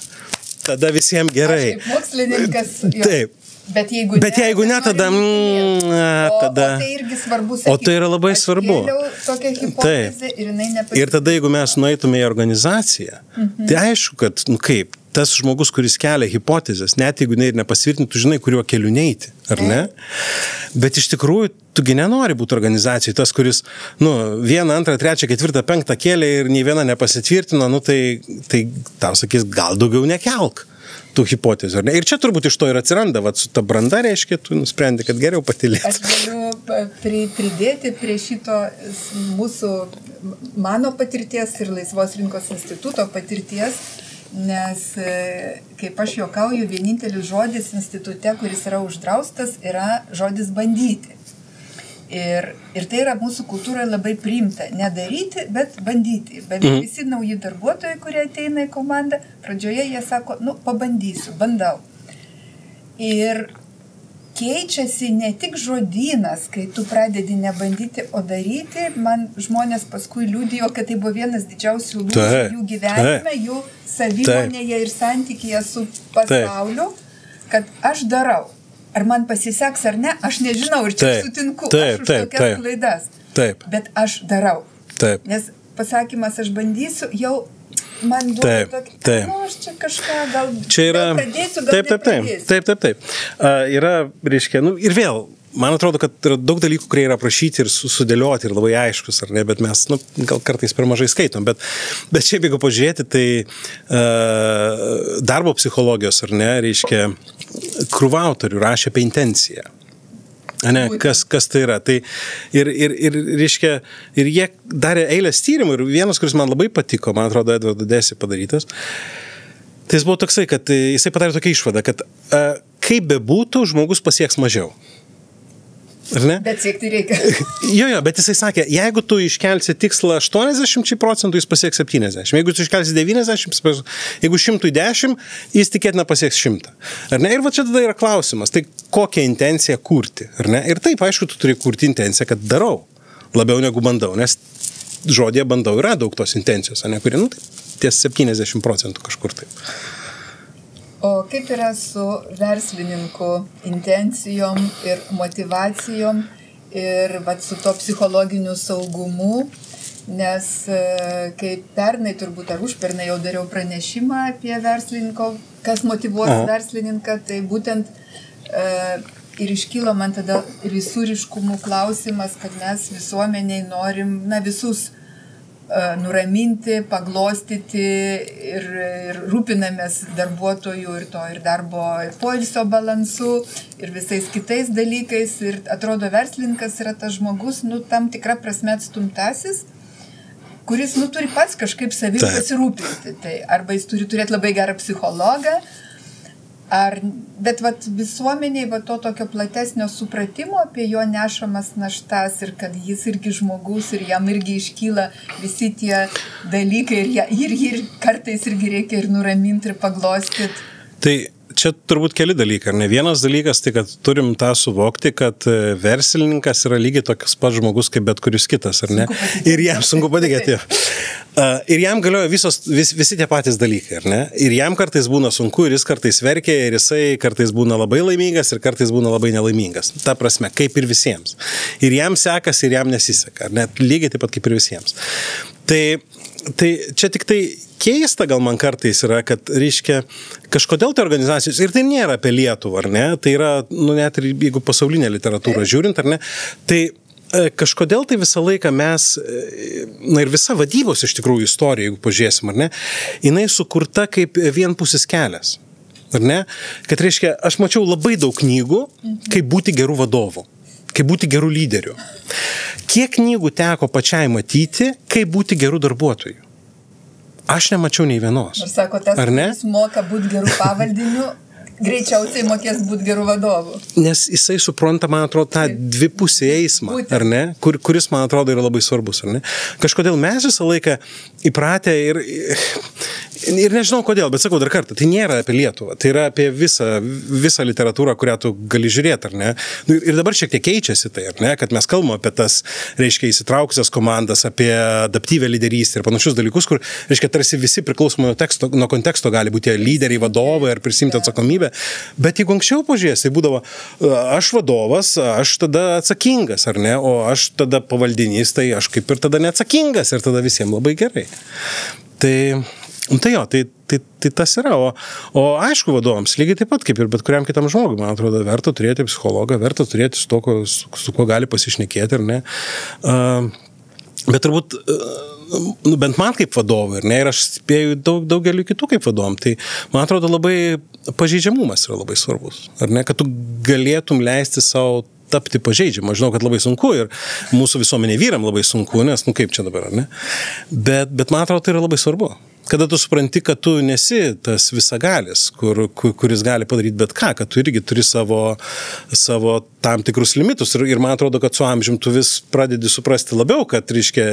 tada visiems gerai. Aš kaip mokslininkas. Taip. Bet jeigu ne, tada... O tai irgi svarbu sakyti. O tai yra labai svarbu. Tokią hipotezę ir jinai nepasitvirtina. Ir tada, jeigu mes nueitume į organizaciją, tai aišku, kad, kaip, tas žmogus, kuris kelia hipotezės, net jeigu ir nepasitvirtina, tu žinai, kuriuo keliu neiti, ar ne? Bet iš tikrųjų, tugi nenori būti organizacijai. Tas, kuris, 1, 2, 3, 4, 5 kėlė ir nei viena nepasitvirtino, tai tau sakys, gal daugiau nekelk tų hipotezių. Ir čia turbūt iš to ir atsiranda, su ta branda, reiškia, tu nusprendi, kad geriau patylėti. Aš galiu pridėti prie šito mano patirties ir Laisvos rinkos instituto patirties, nes, kaip aš juokauju, vienintelis žodis institute, kuris yra uždraustas, yra žodis bandyti. Ir tai yra mūsų kultūroje labai priimta. Nedaryti, bet bandyti. Bet visi nauji darbuotojai, kurie ateina į komandą, pradžioje jie sako, pabandysiu, bandau. Ir keičiasi ne tik žodynas, kai tu pradedi nebandyti, o daryti. Man žmonės paskui liudijo, kad tai buvo vienas didžiausių lūžių jų gyvenime, jų savimonėje ir santykyje su pasauliu, kad aš darau. Ar man pasiseks ar ne, aš nežinau ir čia sutinku, aš už tokias klaidas. Bet aš darau. Nes pasakymas, aš bandysiu, jau man duoda tokį, aš čia kažką gal pradėsiu, gal nepradėsiu. Taip. Yra, reiškia, ir vėl, man atrodo, kad yra daug dalykų, kurie yra aprašyti ir sudėlioti ir labai aiškus, ar ne, bet mes, gal kartais per mažai skaitom, bet šiaip jeigu pažiūrėti, tai darbo psichologijos, ar ne, reiškia, krūva autorių rašė apie intenciją. Ne, kas tai yra. Tai ir reiškia, ir jie darė eilės tyrimų ir vienas, kuris man labai patiko, man atrodo, Edvardo Desi padarytas, tai jis buvo toksai, kad jisai padarė tokią išvadą, kad kaip bebūtų, žmogus pasieks mažiau. ar ne? Bet siekti reikia. Jo, bet jisai sakė, jeigu tu iškelsi tikslą 80%, jis pasieks 70. Jeigu tu iškelsi 90%, jeigu 110, jis tikėtina pasieks 100. Ar ne? Ir va čia tada yra klausimas, tai kokią intenciją kurti, ar ne? Ir taip, aišku, tu turi kurti intenciją, kad darau labiau negu bandau, nes žodėje bandau yra daug tos intencijos, ne, kurie, ties 70% kažkur taip. O kaip yra su verslininkų intencijom ir motivacijom ir su to psichologiniu saugumu, nes kaip pernai turbūt ar užpernai jau dariau pranešimą apie verslininko, kas motyvuos verslininką, tai būtent ir iškylo man tada visuriškumų klausimas, kad mes visuomeniai norim, visus nuraminti, paglostyti ir rūpinamės darbuotojų ir darbo ir poilsio balansu ir visais kitais dalykais. Ir atrodo, verslininkas yra tas žmogus, tam tikra prasme atstumtasis, kuris, turi pats kažkaip savim pasirūpinti. Tai arba jis turi turėti labai gerą psichologą, bet visuomeniai to tokio platesnio supratimo apie jo nešamas naštas ir kad jis irgi žmogus ir jam irgi iškyla visi tie dalykai ir kartais irgi reikia ir nuraminti ir paglostyti. Tai čia turbūt keli dalykai, ar ne? Vienas dalykas, tai kad turim tą suvokti, kad verslininkas yra lygiai toks pats žmogus kaip bet kuris kitas, ar ne? Ir jam sunku patikėti. Ir jam galioja visi tie patys dalykai, ar ne? Ir jam kartais būna sunku, ir jis kartais verkia, ir jisai kartais būna labai laimingas, ir kartais būna labai nelaimingas. Ta prasme, kaip ir visiems. Ir jam sekasi, ir jam nesiseka, ar ne? Lygiai taip pat kaip ir visiems. Tai čia tik tai keista gal man kartais yra, kad, reiškia, kažkodėl tai organizacijos, ir tai nėra apie Lietuvą, ar ne? Tai yra, net ir jeigu pasaulinė literatūra žiūrint, ar ne? Tai kažkodėl tai visą laiką mes, ir visa vadybos iš tikrųjų istorija, jeigu pažiūrėsim, ar ne, jinai sukurta kaip vienpusis kelias, ar ne? Kad reiškia, aš mačiau labai daug knygų, kaip būti gerų vadovų, kaip būti gerų lyderių. Kiek knygų teko pačiai matyti, kaip būti gerų darbuotojų? Aš nemačiau nei vienos. Ir sako, tas, kuris moka būti gerų pavaldinių, greičiausiai mokės būti gerų vadovų. Nes jisai supranta, man atrodo, tą dvipusį eismą, ar ne? Kuris, man atrodo, yra labai svarbus, ar ne? Kažkodėl mes visą laiką įpratę ir nežinau kodėl, bet sakau dar kartą, tai nėra apie Lietuvą, tai yra apie visą literatūrą, kurią tu gali žiūrėti, ar ne? Ir dabar šiek tiek keičiasi tai, ar ne? Kad mes kalbame apie tas, reiškia, įsitraukusias komandas, apie adaptyvę lyderystę ir panašius dalykus, kur, reiškia, tarsi visi priklausomai nuo konteksto gali būti lyderiai, vadovai ar prisimti atsakomybę. Bet jeigu anksčiau pažiūrės, tai būdavo, aš vadovas, aš tada atsakingas, ar ne? O aš tada pavaldinys, tai aš kaip ir tada neatsakingas ir tada visiems labai gerai. Tai jo, tai tas yra, o aišku vadovams, lygiai taip pat kaip ir bet kuriam kitam žmogui, man atrodo, verta turėti psichologą, verta turėti su kuo gali pasišnekėti, ar ne? Bet turbūt, bent man kaip vadovui, ar ne, ir aš spėju daugeliu kitų kaip vadovam, tai man atrodo labai pažeidžiamumas yra labai svarbus, ar ne, kad tu galėtum leisti savo tapti pažeidžiamą. Žinau, kad labai sunku ir mūsų visuomenė vyram labai sunku, nes, kaip čia dabar, ar ne? Bet man atrodo, tai yra labai svarbu. Kada tu supranti, kad tu nesi tas visagalis, kuris gali padaryti bet ką, kad tu irgi turi savo tam tikrus limitus. Ir man atrodo, kad su amžium tu vis pradedi suprasti labiau, kad, reiškia,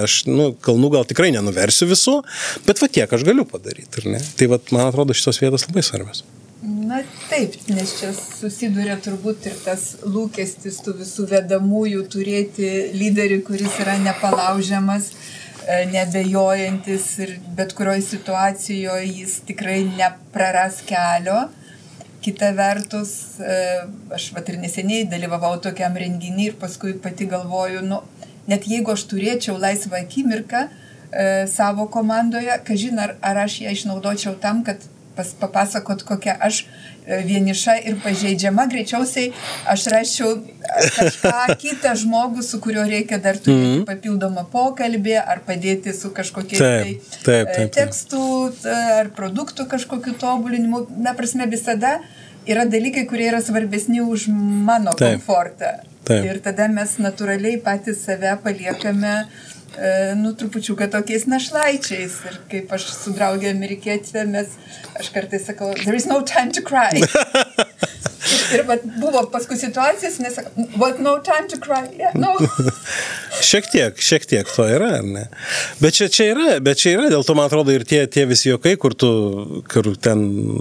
aš kalnų gal tikrai nenuversiu visų, bet tiek aš galiu padaryti, ar ne? Tai man atrodo, šitos vietos labai svarbios. Na taip, nes čia susiduria turbūt ir tas lūkestis tų visų vedamųjų turėti lyderį, kuris yra nepalaužiamas, nebejojantis ir bet kurioje situacijoje jis tikrai nepraras kelio. Kita vertus, aš ir neseniai dalyvavau tokiam renginį ir paskui pati galvoju, net jeigu aš turėčiau laisvą akimirką savo komandoje, kažin ar aš ją išnaudočiau tam, kad papasakot, kokia aš vieniša ir pažeidžiama, greičiausiai aš raščiau kažką kitą žmogų, su kuriuo reikia dar turėti papildomą pokalbį, ar padėti su kažkokiais tekstų ar produktų kažkokiu tobulinimu. Na, prasme, visada yra dalykai, kurie yra svarbesni už mano komfortą. Ir tada mes natūraliai patys save paliekame trupučiuką tokiais našlaičiais. Ir kaip aš su draugė amerikietė, aš kartais sakau, there is no time to cry. Ir buvo paskui situacijas, nes what no time to cry. Yeah, no. Šiek tiek to yra, ar ne? Bet čia yra, dėl to man atrodo ir tie visi juokai, kur ten,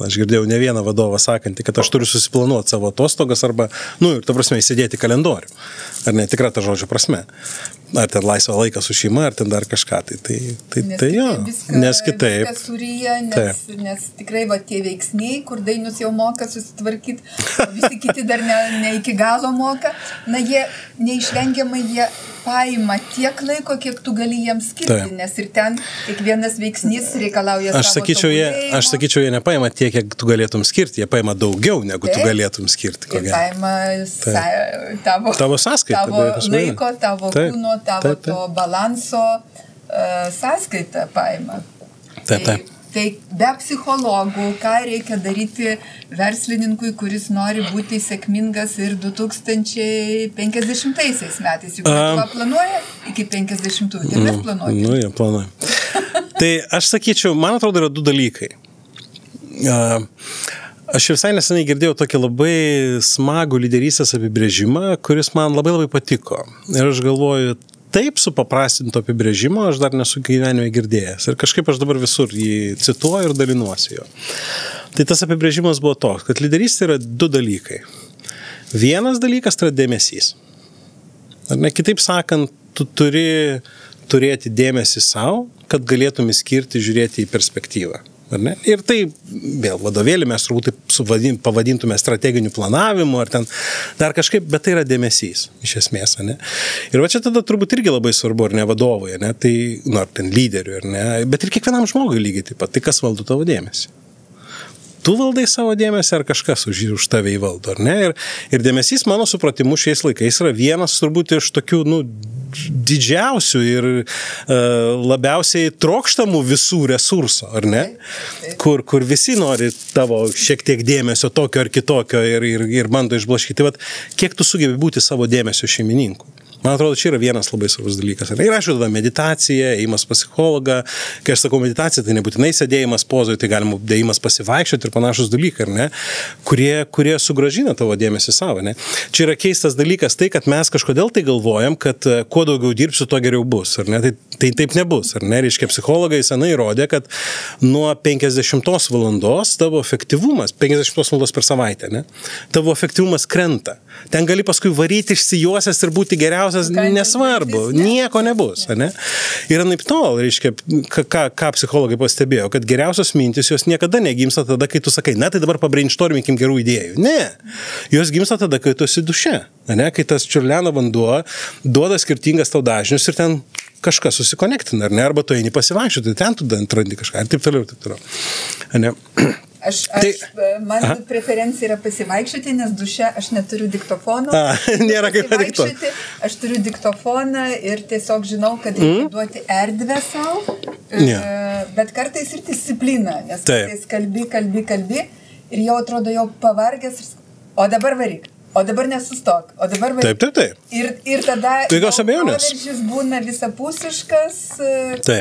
aš girdėjau ne vieną vadovą sakantį, kad aš turiu susiplanuoti savo atostogas arba, ir ta prasme, įsidėti kalendorių. Ar ne, tikra ta žodžio prasme. Ar ten laisvą laiką su šeima, ar ten dar kažką. Tai jo, nes kitaip. Viskas suryja, nes tikrai tie veiksniai, kur Dainius jau moka susitvarkyti, visi kiti dar ne iki galo moka. Na, jie neišvengiamai paima tiek laiko, kiek tu gali jiems skirti, nes ir ten kiekvienas veiksnys reikalauja savo tobulėjimo. Aš sakyčiau, jie nepaima tiek, kiek tu galėtum skirti, jie paima daugiau, negu tu galėtum skirti. Jie paima tavo sąskaitą. Tavo laiko, tavo kūno, tavo to balanso sąskaitą paima. Taip. Tai be psichologų, ką reikia daryti verslininkui, kuris nori būti sėkmingas ir 2050 metais. Juk Lietuva planuoja iki 50-ųjų. Ir mes planuojame. Jie planuoja. Tai aš sakyčiau, man atrodo, yra du dalykai. Aš visai nesenai girdėjau tokį labai smagų lyderystės apibrėžimą, kuris man labai labai patiko. Ir aš galvoju, taip supaprastinto apibrėžimo aš dar nesu gyvenime girdėjęs. Ir kažkaip aš dabar visur jį cituoju ir dalinuosi jo. Tai tas apibrėžimas buvo toks, kad lyderystė yra du dalykai. Vienas dalykas tai yra dėmesys. Ar ne, kitaip sakant, tu turi turėti dėmesį savo, kad galėtum įskirti, žiūrėti į perspektyvą. Ar ne? Ir tai, vėl vadovėlį mes turbūt pavadintume strateginiu planavimu, ar ten dar kažkaip, bet tai yra dėmesys, iš esmės, ne? Ir va čia tada turbūt irgi labai svarbu, ar ne, vadovui, ne? Tai, ar ten lyderiui, ar ne? Bet ir kiekvienam žmogui lygiai taip pat, tai kas valdo tavo dėmesį? Tu valdai savo dėmesį, ar kažkas už tave įvaldo, ar ne? Ir dėmesys, mano supratimu, šiais laikais yra vienas turbūt iš tokių, didžiausių ir labiausiai trokštamų visų resursų, ar ne? Kur visi nori tavo šiek tiek dėmesio tokio ar kitokio ir bando išblaškyti. Tai vat, kiek tu sugebi būti savo dėmesio šeimininku? Man atrodo, čia yra vienas labai svarbus dalykas. Ir aišku, tada meditacija, ėjimas pas psichologą. Kai aš sakau meditacija, tai nebūtinai sėdėjimas pozoj, tai galima ėjimas pasivaikščioti ir panašus dalykai, ar ne? Kurie sugrąžina tavo dėmesį savo, ne? Čia yra keistas dalykas tai, kad mes kažkodėl tai galvojam, kad kuo daugiau dirbsiu, tuo geriau bus, ar ne? Tai taip nebus, ar ne? Reiškia, psichologai senai įrodė, kad nuo 50 valandos tavo efektyvumas, 50 valandos per savaitę, ne? Tavo efektyvumas krenta. Ten gali paskui varyti išsijuosęs ir būti geriausias, nesvarbu, nieko nebus, ne? Ir anaiptol, reiškia, ką psichologai pastebėjo, kad geriausios mintis jos niekada negimsta tada, kai tu sakai, tai dabar pabrainstorminkim gerų idėjų. Ne, jos gimsta tada, kai tu esi duše, ne? Kai tas čiurlena vanduo duoda skirtingas tau dažnius ir ten kažkas susikonektina, ar ne? Arba tu eini pasivaikščioti, ten tu atrandi kažką, ir taip toliau. Ne? Mano preferencija yra pasivaikščioti, nes duše aš neturiu diktofono. Nėra kaip diktofoną. Aš turiu diktofoną ir tiesiog žinau, kad reikia duoti erdvę savo, bet kartais ir disciplina, nes kartais kalbi ir jau atrodo jau pavargęs, o dabar varyk. O dabar nesustok, o dabar varyk. Taip. Ir tada proveržis būna visapusiškas,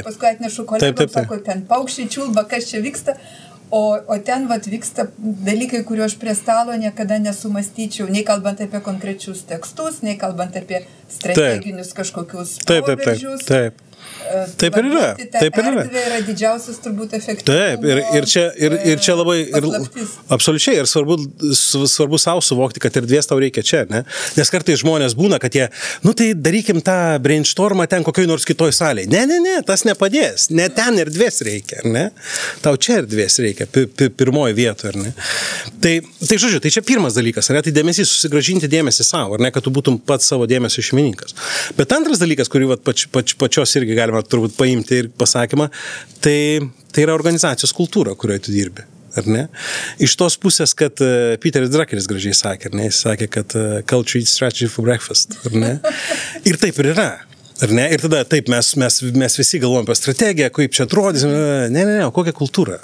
paskui atnešu kolegom, sako, ten paukščiai čiulba, kas čia vyksta. O ten vyksta dalykai, kuriuo aš prie stalo niekada nesumastyčiau, nei kalbant apie konkrečius tekstus, nei kalbant apie strateginius kažkokius proveržius. Taip ir yra. Erdvė yra didžiausias turbūt efektyvumo. Taip, ir čia labai, absoliučiai, ir svarbu savo suvokti, kad erdvės tau reikia čia, ne? Nes kartais žmonės būna, kad jie, tai darykim tą brainstormą ten kokioj nors kitoj salėje. Ne, tas nepadės, ne ten erdvės reikia, ne? Tau čia erdvės reikia, pirmoji vietoje, ar ne? Tai žodžiu, tai čia pirmas dalykas, ar ne? Tai dėmesys, susigrąžinti dėmesį savo, ar ne? Kad tu būtum pats savo dėmesio šeimininkas. Bet antras dalykas, kurį pačios irgi galima turbūt paimti ir pasakymą, tai yra organizacijos kultūra, kurioje tu dirbi, ar ne? Iš tos pusės, kad Peteris Druckeris gražiai sakė, ar ne? Jis sakė, kad culture eats strategy for breakfast, ar ne? Ir taip ir yra. Ar ne? Ir tada taip mes visi galvojam apie strategiją, kaip čia atrodys. Ne, o kokia kultūra?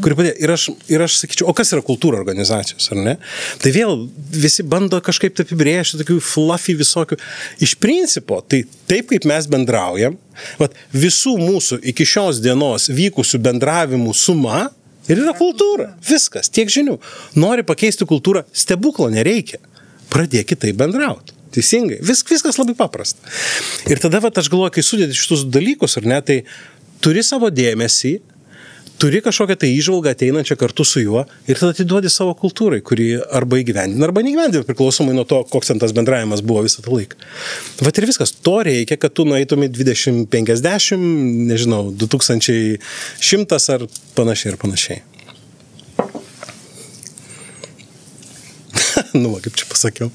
Kuri padėjo. Ir aš sakyčiau, o kas yra kultūra organizacijos, ar ne? Tai vėl visi bando kažkaip taip apibrėžti tokių fluffy visokių. Iš principo, tai taip kaip mes bendraujam, visų mūsų iki šios dienos vykusių bendravimų suma Ir yra kultūra. Viskas, tiek žinių. Nori pakeisti kultūrą, stebuklo nereikia. Pradėk kitaip bendrauti. Teisingai. Viskas labai paprasta. Ir tada aš galvoju, kai sudėti šitus dalykus, ar ne, tai turi savo dėmesį, turi kažkokią tai įžvalgą ateinančią kartu su juo ir tada atiduodi savo kultūrai, kuri arba įgyvendina, arba neįgyvendina, priklausomai nuo to, koks ten tas bendravimas buvo visą tą laiką. Vat ir viskas. To reikia, kad tu nueitumai 2050, nežinau, 2100 ar panašiai. Nu, kaip čia pasakiau.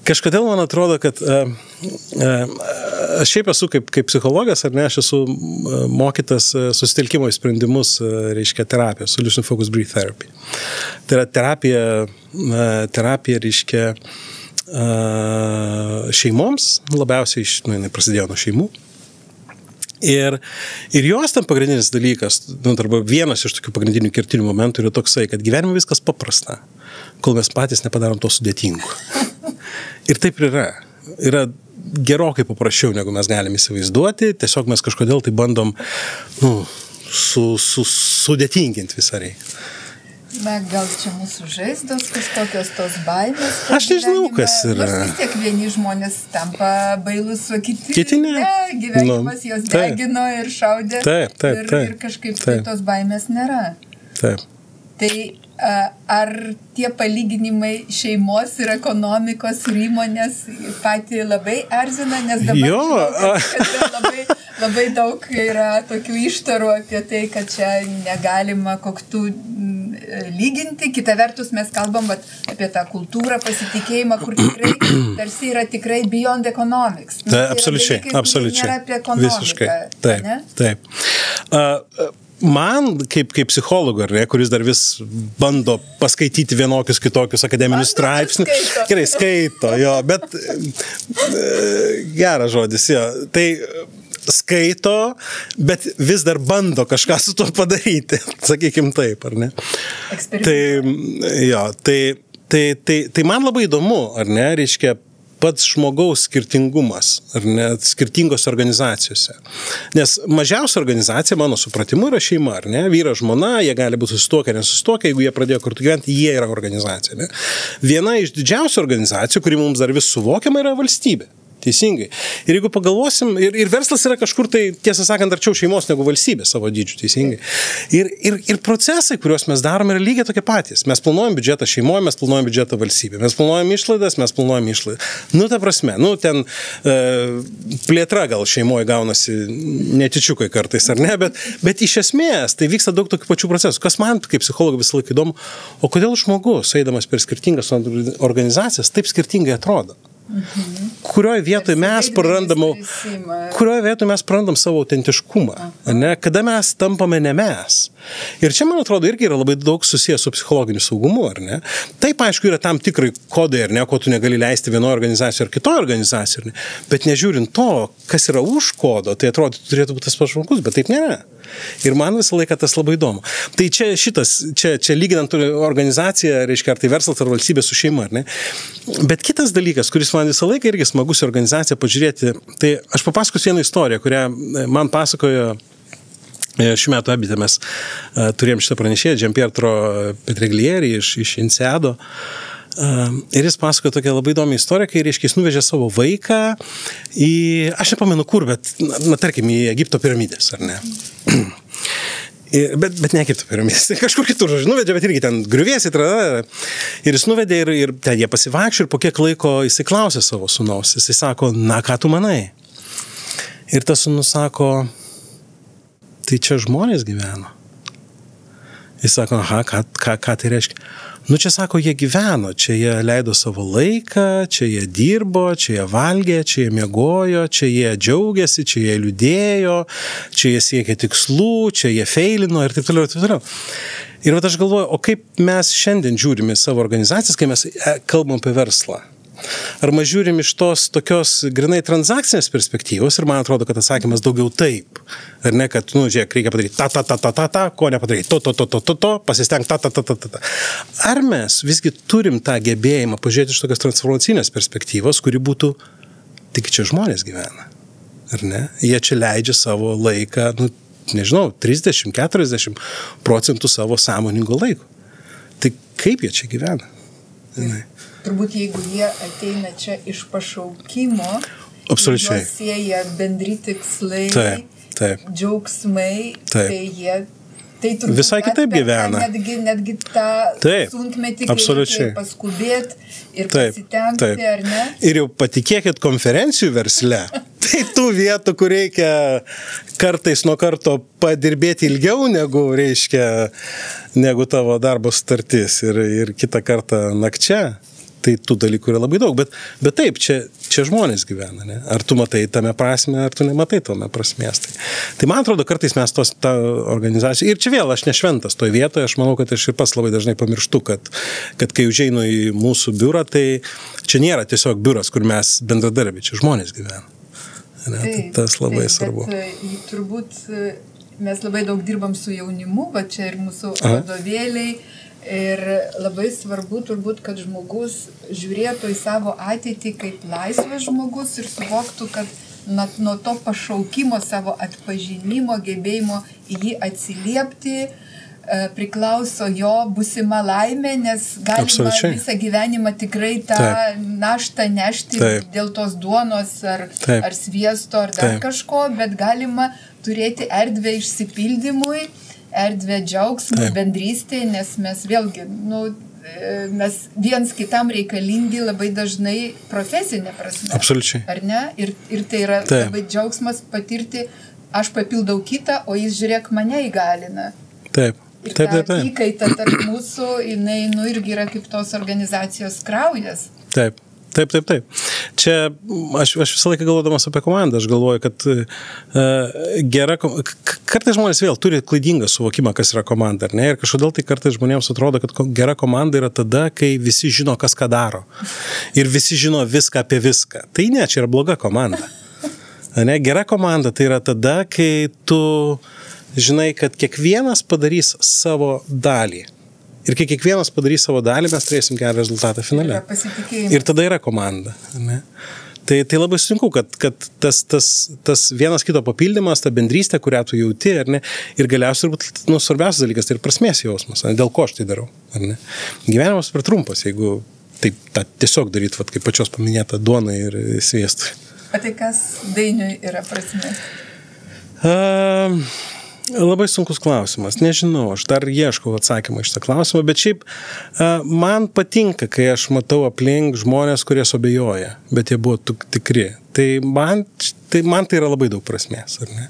Kažkodėl man atrodo, kad aš šiaip esu kaip psichologas, ar ne, aš esu mokytas susitelkimo į sprendimus, reiškia terapija, Solution Focus Breathe Therapy. Tai yra terapija reiškia šeimoms, labiausiai jinai prasidėjo nuo šeimų. Ir jos tam pagrindinis dalykas, arba vienas iš tokių pagrindinių kertinių momentų yra toksai, kad gyvenime viskas paprasta, kol mes patys nepadarom to sudėtingu. Ir taip ir yra. Yra gerokai paprasčiau, negu mes galime įsivaizduoti, tiesiog mes kažkodėl tai bandom sudėtinginti visą reikalą. Na, gal čia mūsų žaizdos, kažkokios tos baimės. Aš nežinau, kas yra. Nors vis tiek vieni žmonės tampa bailus, o kiti ne. Gyvenimas jos degino ir šaudė. Taip. Ir kažkaip tos baimės nėra. Taip. Tai ar tie palyginimai šeimos ir ekonomikos ir įmonės patį labai erzina, nes dabar kad labai daug yra tokių ištarų apie tai, kad čia negalima koktų lyginti. Kita vertus mes kalbam apie tą kultūrą, pasitikėjimą, kur tikrai tarsi yra tikrai beyond economics. Absoliučiai. Nėra apie ekonomiką. Visiškai. Taip. Man, kaip psichologui, kuris dar vis bando paskaityti vienokius kitokius akademinius straipsnius. Gerai, skaito, jo, bet geras žodis, jo. Tai skaito, bet vis dar bando kažką su tuo padaryti, sakykim taip, ar ne? Tai man labai įdomu, ar ne, reiškia, pats žmogaus skirtingumas, ar ne, skirtingos organizacijose. Nes mažiausia organizacija, mano supratimu, yra šeima, ar ne? Vyras, žmona, jie gali būti susituokę, nesusituokę, jeigu jie pradėjo kartu gyventi, jie yra organizacija. Ne? Viena iš didžiausių organizacijų, kuri mums dar vis suvokiama, yra valstybė. Teisingai. Ir jeigu pagalvosim, ir verslas yra kažkur tai, tiesą sakant, arčiau šeimos negu valstybė savo dydžiu, teisingai. Ir procesai, kuriuos mes darome, yra lygiai tokie patys. Mes planuojam biudžetą šeimoje, mes planuojam biudžetą valstybė. Mes planuojam išlaidas, mes planuojam išlaidas. Ta prasme, ten plėtra gal šeimoje gaunasi netičiukai kartais, ar ne, bet iš esmės tai vyksta daug tokių pačių procesų. Kas man, kaip psichologui, visą laiką įdomu, o kodėl žmogus, eidamas per skirtingas organizacijas, taip skirtingai atrodo? Kurioje vietoje mes prarandam savo autentiškumą, ne? Kada mes tampame ne mes. Ir čia, man atrodo, irgi yra labai daug susijęs su psichologiniu saugumu, ar ne? Taip, aišku, yra tam tikrai kodai, ar ne, ko tu negali leisti vienoje organizacijoje ar kitoje organizacijoje, ar ne? Bet nežiūrint to, kas yra už kodo, tai atrodo, turėtų būti tas pats žmogus, bet taip nėra. Ir man visą laiką tas labai įdomu. Tai čia lyginant organizaciją, reiškia, ar tai verslas, ar valstybė su šeima, ar ne? Bet kitas dalykas, kuris man visą laiką irgi smagus į organizaciją pažiūrėti, tai aš papasakosiu vieną istoriją, kurią man pasakojo šiuo metu abite mes turėjom šitą pranešėją, Gianpietro Petreglieri iš INSEADO. Ir jis pasakojo tokią labai įdomią istoriją, kai, reiškia, jis nuvežė savo vaiką į, aš nepamenu kur, bet, tarkim, į Egipto piramidės, ar ne? Bet ne Egipto piramidės, kažkur kitur, nuvedė, bet irgi ten griuvėsi, ir jis nuvedė ir ten jie pasivakščio ir po kiek laiko jisai klausė savo sūnaus, jisai sako, na, ką tu manai? Ir tas sūnus sako, tai čia žmonės gyveno. Jis sako, aha, ką tai reiškia? Čia sako, jie gyveno, čia jie leido savo laiką, čia jie dirbo, čia jie valgė, čia jie miegojo, čia jie džiaugiasi, čia jie liūdėjo, čia jie siekė tikslų, čia jie feilino ir taip toliau, ir taip toliau. Ir aš galvoju, o kaip mes šiandien žiūrime savo organizacijas, kai mes kalbam apie verslą? Ar mes žiūrim iš tos tokios grinai transakcinės perspektyvos ir man atrodo, kad atsakymas daugiau taip. Ar ne, kad, žiūrėk, reikia padaryti ko nepadaryti, to, pasisteng, Ar mes visgi turim tą gebėjimą pažiūrėti iš tokios transformacinės perspektyvos, kuri būtų, tik čia žmonės gyvena. Ar ne? Jie čia leidžia savo laiką, nežinau, 30-40% savo sąmoningo laiko. Tai kaip jie čia gyvena? Turbūt jeigu jie ateina čia iš pašaukimo, absoliučiai. Juos sieja bendri tikslai, taip. Džiaugsmai, taip. Tai jie turbūt visai kitaip gyvena. Netgi tą sunkmetį, kai reikia paskubėti ir pasitempti, ar ne? Ir jau patikėkit konferencijų versle, tai tų vietų, kur reikia kartais nuo karto padirbėti ilgiau negu tavo darbo sutartis ir kitą kartą nakčia. Tai tų dalykų yra labai daug, bet taip, čia žmonės gyvena, ne? Ar tu matai tame prasme, ar tu nematai tame prasmės. Tai man atrodo, kartais mes tą organizaciją, ir čia vėl aš nešventas toj vietoje, aš manau, kad aš ir pas labai dažnai pamirštu, kad kai užeinu į mūsų biurą, tai čia nėra tiesiog biuras, kur mes bendradarbiai, čia žmonės gyvena. Ne? Tai tas labai svarbu. Bet, turbūt mes labai daug dirbam su jaunimu, va čia ir mūsų vadovėliai. Ir labai svarbu turbūt, kad žmogus žiūrėtų į savo ateitį kaip laisvas žmogus ir suvoktų, kad nuo to pašaukimo savo atpažinimo, gebėjimo į jį atsiliepti priklauso jo būsima laimė, nes galima visą gyvenimą tikrai tą naštą nešti dėl tos duonos ar sviesto ar dar kažko, bet galima turėti erdvę išsipildymui, erdvę džiaugsmui, bendrystėje, nes mes vėlgi, mes viens kitam reikalingi labai dažnai profesinė prasme. Absoliučiai. Ar ne? Ir tai yra labai džiaugsmas patirti, aš papildau kitą, o jis žiūrėk mane įgalina. Taip. Ir ta įkaita tarp mūsų, jinai irgi yra kaip tos organizacijos kraujas. Taip. Čia aš visą laiką galvodamas apie komandą, aš galvoju, kad kartais žmonės vėl turi klaidingą suvokimą, kas yra komanda, ar ne? Ir kažkodėl tai kartais žmonėms atrodo, kad gera komanda yra tada, kai visi žino, kas ką daro. Ir visi žino viską apie viską. Tai ne, čia yra bloga komanda. Ne? Gera komanda tai yra tada, kai tu žinai, kad kiekvienas padarys savo dalį. Ir kai kiekvienas padarys savo dalį, mes turėsim gerą rezultatą finale. Ir tada yra komanda. Ne? Tai labai sunku, kad tas vienas kito papildymas, ta bendrystė, kurią tu jauti, ar ne? Ir galiausiai turbūt svarbiausias dalykas, tai ir prasmės jausmas, ne? Dėl ko aš tai darau. Ar ne? Gyvenimas per trumpas, jeigu taip tiesiog daryt, kaip pačios paminėta duona ir sviestui. O tai kas Dainiui yra prasmė? Labai sunkus klausimas, nežinau, aš dar ieškau atsakymą iš tą klausimą, bet šiaip man patinka, kai aš matau aplink žmonės, kurie suabejoja, bet jie buvo tikri. Tai man tai yra labai daug prasmės, ar ne?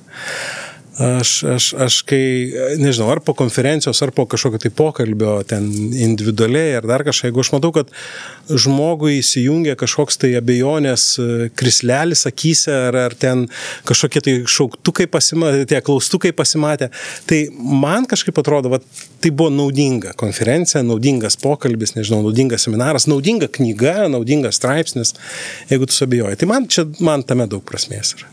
Aš kai, nežinau, ar po konferencijos, ar po kažkokio tai pokalbio ten individualiai, ar dar kažką, jeigu aš matau, kad žmogui įsijungia kažkoks tai abejonės krislelis akyse, ar ten kažkokie tai šauktukai pasimatė, tie klaustukai pasimatė, tai man kažkaip atrodo, tai buvo naudinga konferencija, naudingas pokalbis, nežinau, naudingas seminaras, naudinga knyga, naudingas straipsnis, jeigu tu suabejoji. Tai man tame daug prasmės yra.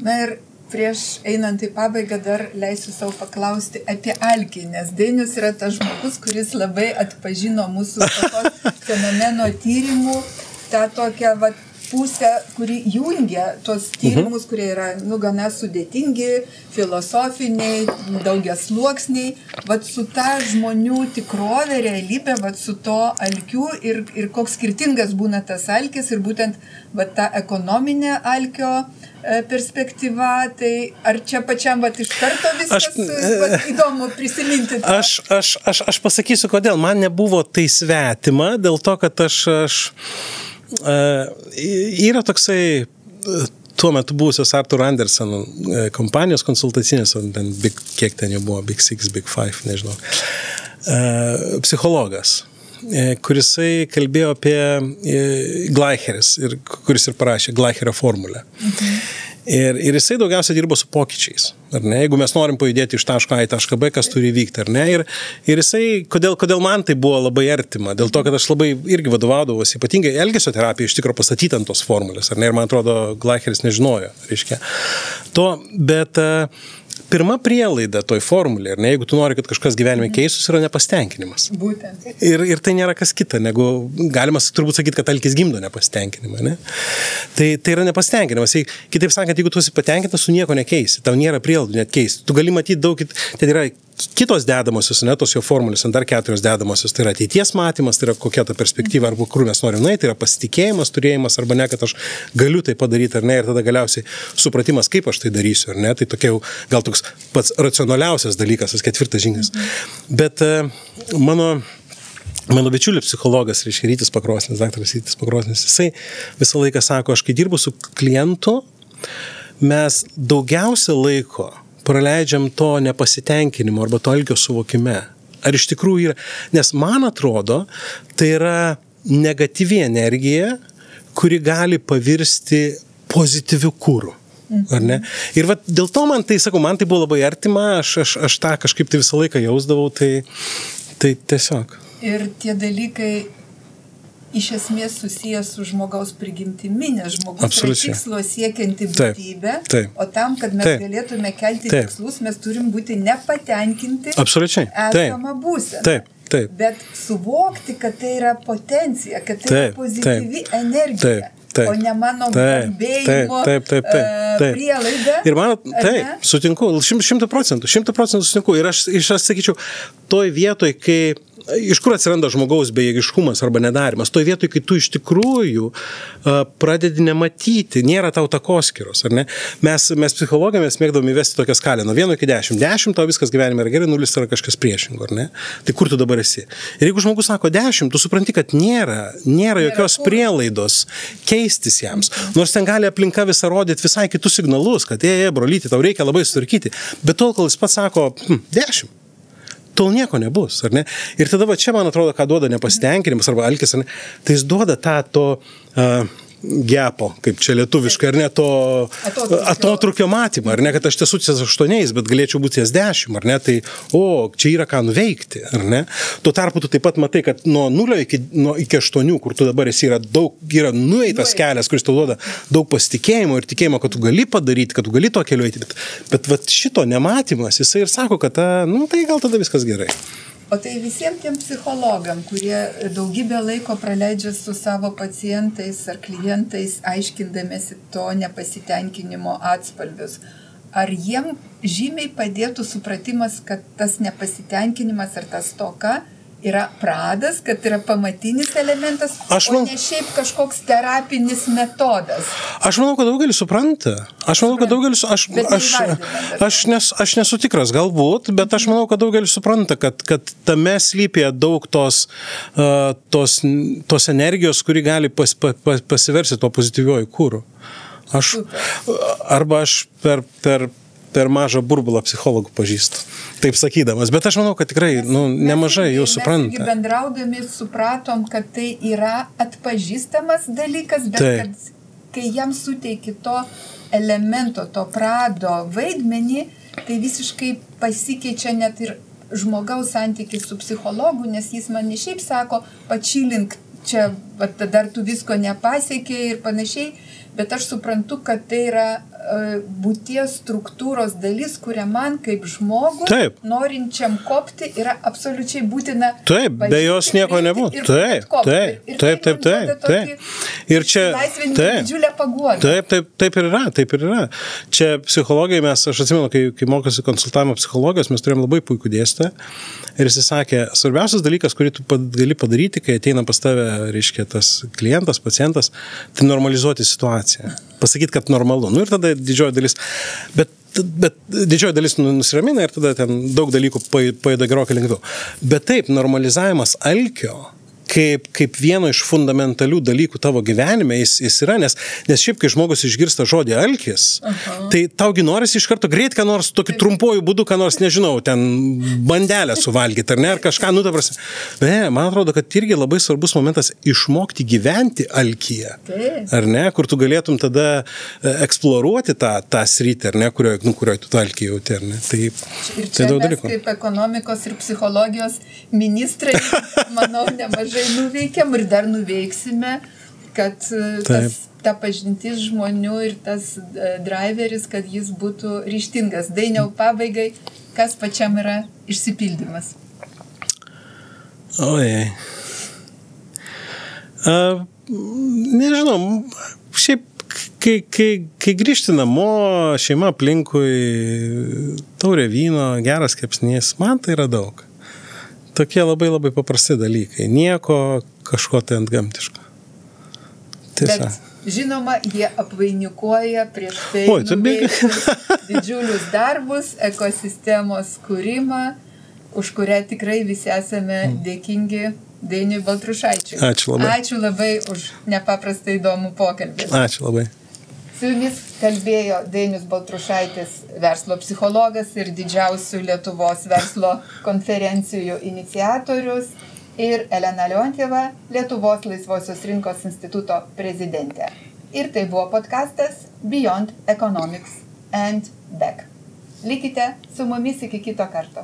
Na ir prieš einant į pabaigą dar leisiu savo paklausti apie alkį, nes Dainius yra tas žmogus, kuris labai atpažino mūsų fenomeno tyrimų, tą tokią pusę, kuri jungia tos tyrimus, kurie yra gana sudėtingi, filosofiniai, daugiasluoksniai, su ta žmonių tikrovė, realybė, su to alkiu ir koks skirtingas būna tas alkis ir būtent ta ekonominė alkio perspektyva, tai ar čia pačiam iš karto viskas įdomu prisiminti? Aš pasakysiu, kodėl. Man nebuvo tai svetima, dėl to, kad yra toksai tuo metu buvusios Arthur Anderson kompanijos konsultacinės, kiek ten jau buvo, Big Six, Big Five, nežinau, psichologas, kurisai kalbėjo apie Gleicheris, kuris ir parašė Gleicherio formulę. Ir jisai daugiausiai dirbo su pokyčiais, ar ne? Jeigu mes norim pajudėti iš taško A į tašką B, kas turi vykti, ar ne? Ir jisai, kodėl man tai buvo labai artima, dėl to, kad aš labai irgi vadovaudavausi, ypatingai elgesio terapija iš tikro pastatyta ant tos formulės, ar ne? Ir man atrodo, Gleicheris nežinojo, reiškia. Bet pirma prielaida toj formulė, ir ne, jeigu tu nori, kad kažkas gyvenime keistus, yra nepasitenkinimas. Būtent. Ir tai nėra kas kita, negu galima turbūt sakyti, kad alkis gimdo nepasitenkinimą, ne? Tai yra nepasitenkinimas. Kitaip sakant, jeigu tu esi patenkintas, tu nieko nekeisi, tau nėra prielaidų net keisti. Tu gali matyti daug, ten yra kitos dedamosios, ne tos jo formulės, dar 4 dedamosios, tai yra ateities matymas, tai yra kokia ta perspektyva, arba kur mes norim nueiti, tai yra pasitikėjimas, turėjimas, arba ne, kad aš galiu tai padaryti, ar ne, ir tada galiausiai supratimas, kaip aš tai darysiu, ar ne, tai tokia jau gal toks pats racionaliausias dalykas, tas 4 žingsnis. Bet mano bičiulis psichologas, reiškia Rytis Pakrosnis, daktaras Rytis Pakrosnis, jisai visą laiką sako, aš kai dirbu su klientu, mes daugiausia laiko praleidžiam to nepasitenkinimo arba to alkio suvokime. Ar iš tikrųjų yra? Nes man atrodo, tai yra negatyvi energija, kuri gali pavirsti pozityviu kūru. Ar ne? Ir va, dėl to man tai, sakau, man tai buvo labai artima, aš tą kažkaip tai visą laiką jausdavau, tai tiesiog. Ir tie dalykai iš esmės susijęs su žmogaus prigimtimi, nes žmogus yra tikslo siekianti būtybė, o tam, kad mes galėtume kelti tikslus, mes turim būti nepatenkinti esamą būseną. Bet suvokti, kad tai yra potencija, kad tai yra pozityvi energija. O ne mano garbėjimo prielaida. Ir man, sutinku, 100% sutinku. Ir aš sakyčiau, toj vietoj, kai iš kur atsiranda žmogaus bejėgiškumas arba nedarimas, toj vietoj, kai tu iš tikrųjų pradedi nematyti, nėra tau takoskyros, ar ne? Mes psichologai, mes mėgdom įvesti tokią skalę, nuo 1 iki 10. 10 tau viskas gyvenime yra gerai, 0 yra kažkas priešingo, ar ne? Tai kur tu dabar esi? Ir jeigu žmogus sako 10, tu supranti, kad nėra jokios prielaidos keistis jiems. Nors ten gali aplinka visą rodyti visai kitus signalus, kad brolyti, tau reikia labai sutvarkyti. Bet tol, kol jis pats sako 10. Tol nieko nebus, ar ne? Ir tada va čia, man atrodo, ką duoda nepasitenkinimas arba alkis, ar ne? Tai jis duoda to gepo, kaip čia lietuviškai, ar ne, to atotrukio matymą, ar ne, kad aš esu ties 8, bet galėčiau būti ties 10, ar ne, tai, čia yra ką nuveikti, ar ne? Tuo tarpu tu taip pat matai, kad nuo 0 iki 8, kur tu dabar esi, yra nueitas kelias, kuris tau duoda daug pasitikėjimo ir tikėjimo, kad tu gali padaryti, kad tu gali to keliu eiti, bet va šito nematymas, jisai ir sako, kad tai gal tada viskas gerai. O tai visiems tiem psichologam, kurie daugybę laiko praleidžia su savo pacientais ar klientais, aiškindamėsi to nepasitenkinimo atspalvius, ar jiem žymiai padėtų supratimas, kad tas nepasitenkinimas ar tas toka yra pradas, kad yra pamatinis elementas, o ne šiaip kažkoks terapinis metodas. Aš manau, kad daugelis supranta. Aš manau, kad daugelis... Aš nesu tikras galbūt, bet aš manau, kad daugelis supranta, kad tame slypė daug tos energijos, kuri gali pasiversti tuo pozityviuoju kūru. Arba aš per mažą burbulą psichologų pažįstu, taip sakydamas. Bet aš manau, kad tikrai nemažai jų supranta. Mes bendraudami supratom, kad tai yra atpažįstamas dalykas, bet kad kai jam suteiki to elemento, to prado vaidmenį, tai visiškai pasikeičia net ir žmogaus santykis su psichologu, nes jis man ne šiaip sako, pačilink, čia dar tu visko nepasiekė ir panašiai, bet aš suprantu, kad tai yra būties struktūros dalis, kuria man kaip žmogui, norinčiam kopti, yra absoliučiai būtina. Taip, be jos nieko nebūtų. Taip. Ir čia, taip ir yra. Čia psichologai, aš atsimenu, kai mokosi konsultavimo psichologijos, mes turėjom labai puikų dėstytoją ir jis sakė, svarbiausias dalykas, kurį tu gali padaryti, kai ateina pas tave, reiškia, tas klientas, pacientas, tai normalizuoti situaciją. Pasakyti, kad normalu. Ir tada didžioji dalis, bet didžioji dalis nusiramina ir tada ten daug dalykų paėda gerokai lengviau. Bet taip, normalizavimas alkio, kaip vieno iš fundamentalių dalykų tavo gyvenime jis yra, nes šiaip, kai žmogus išgirsta žodį alkis, tai taugi norisi iš karto greit, ką nors tokiu trumpuoju būdu, ką nors, nežinau, ten bandelę suvalgyti, ar ne, ar kažką, man atrodo, kad irgi labai svarbus momentas išmokti gyventi alkyje, ar ne, kur tu galėtum tada eksploruoti tą sritį, ar ne, kurioje tu tą alkį jauti, ar ne. Tai daug dalykų. Kaip ekonomikos ir psichologijos ministrai, manau, nemažai nuveikėm ir dar nuveiksime, kad ta pažintis žmonių ir tas driveris, kad jis būtų ryžtingas. Dainiau, pabaigai, kas pačiam yra išsipildymas? Ojei. Nežinau, šiaip, kai grįžti namo, šeima aplinkui, taurė vyno, geras kepsnys, man tai yra daug. Tokie labai labai paprasti dalykai. Nieko kažko tai antgamtiško. Tiesa. Bet žinoma, jie apvainikuoja prieš tai nuveiktus didžiulius darbus, ekosistemos kūrimą, už kurią tikrai visi esame dėkingi Dainiui Baltrušaičiui. Ačiū labai. Ačiū labai už nepaprastai įdomų pokalbį. Ačiū labai. Su jumis kalbėjo Dainius Baltrušaitis, verslo psichologas ir didžiausių Lietuvos verslo konferencijų iniciatorius, ir Elena Leontjeva, Lietuvos laisvosios rinkos instituto prezidentė. Ir tai buvo podcastas Beyond Economics and Back. Likite su mumis iki kito karto.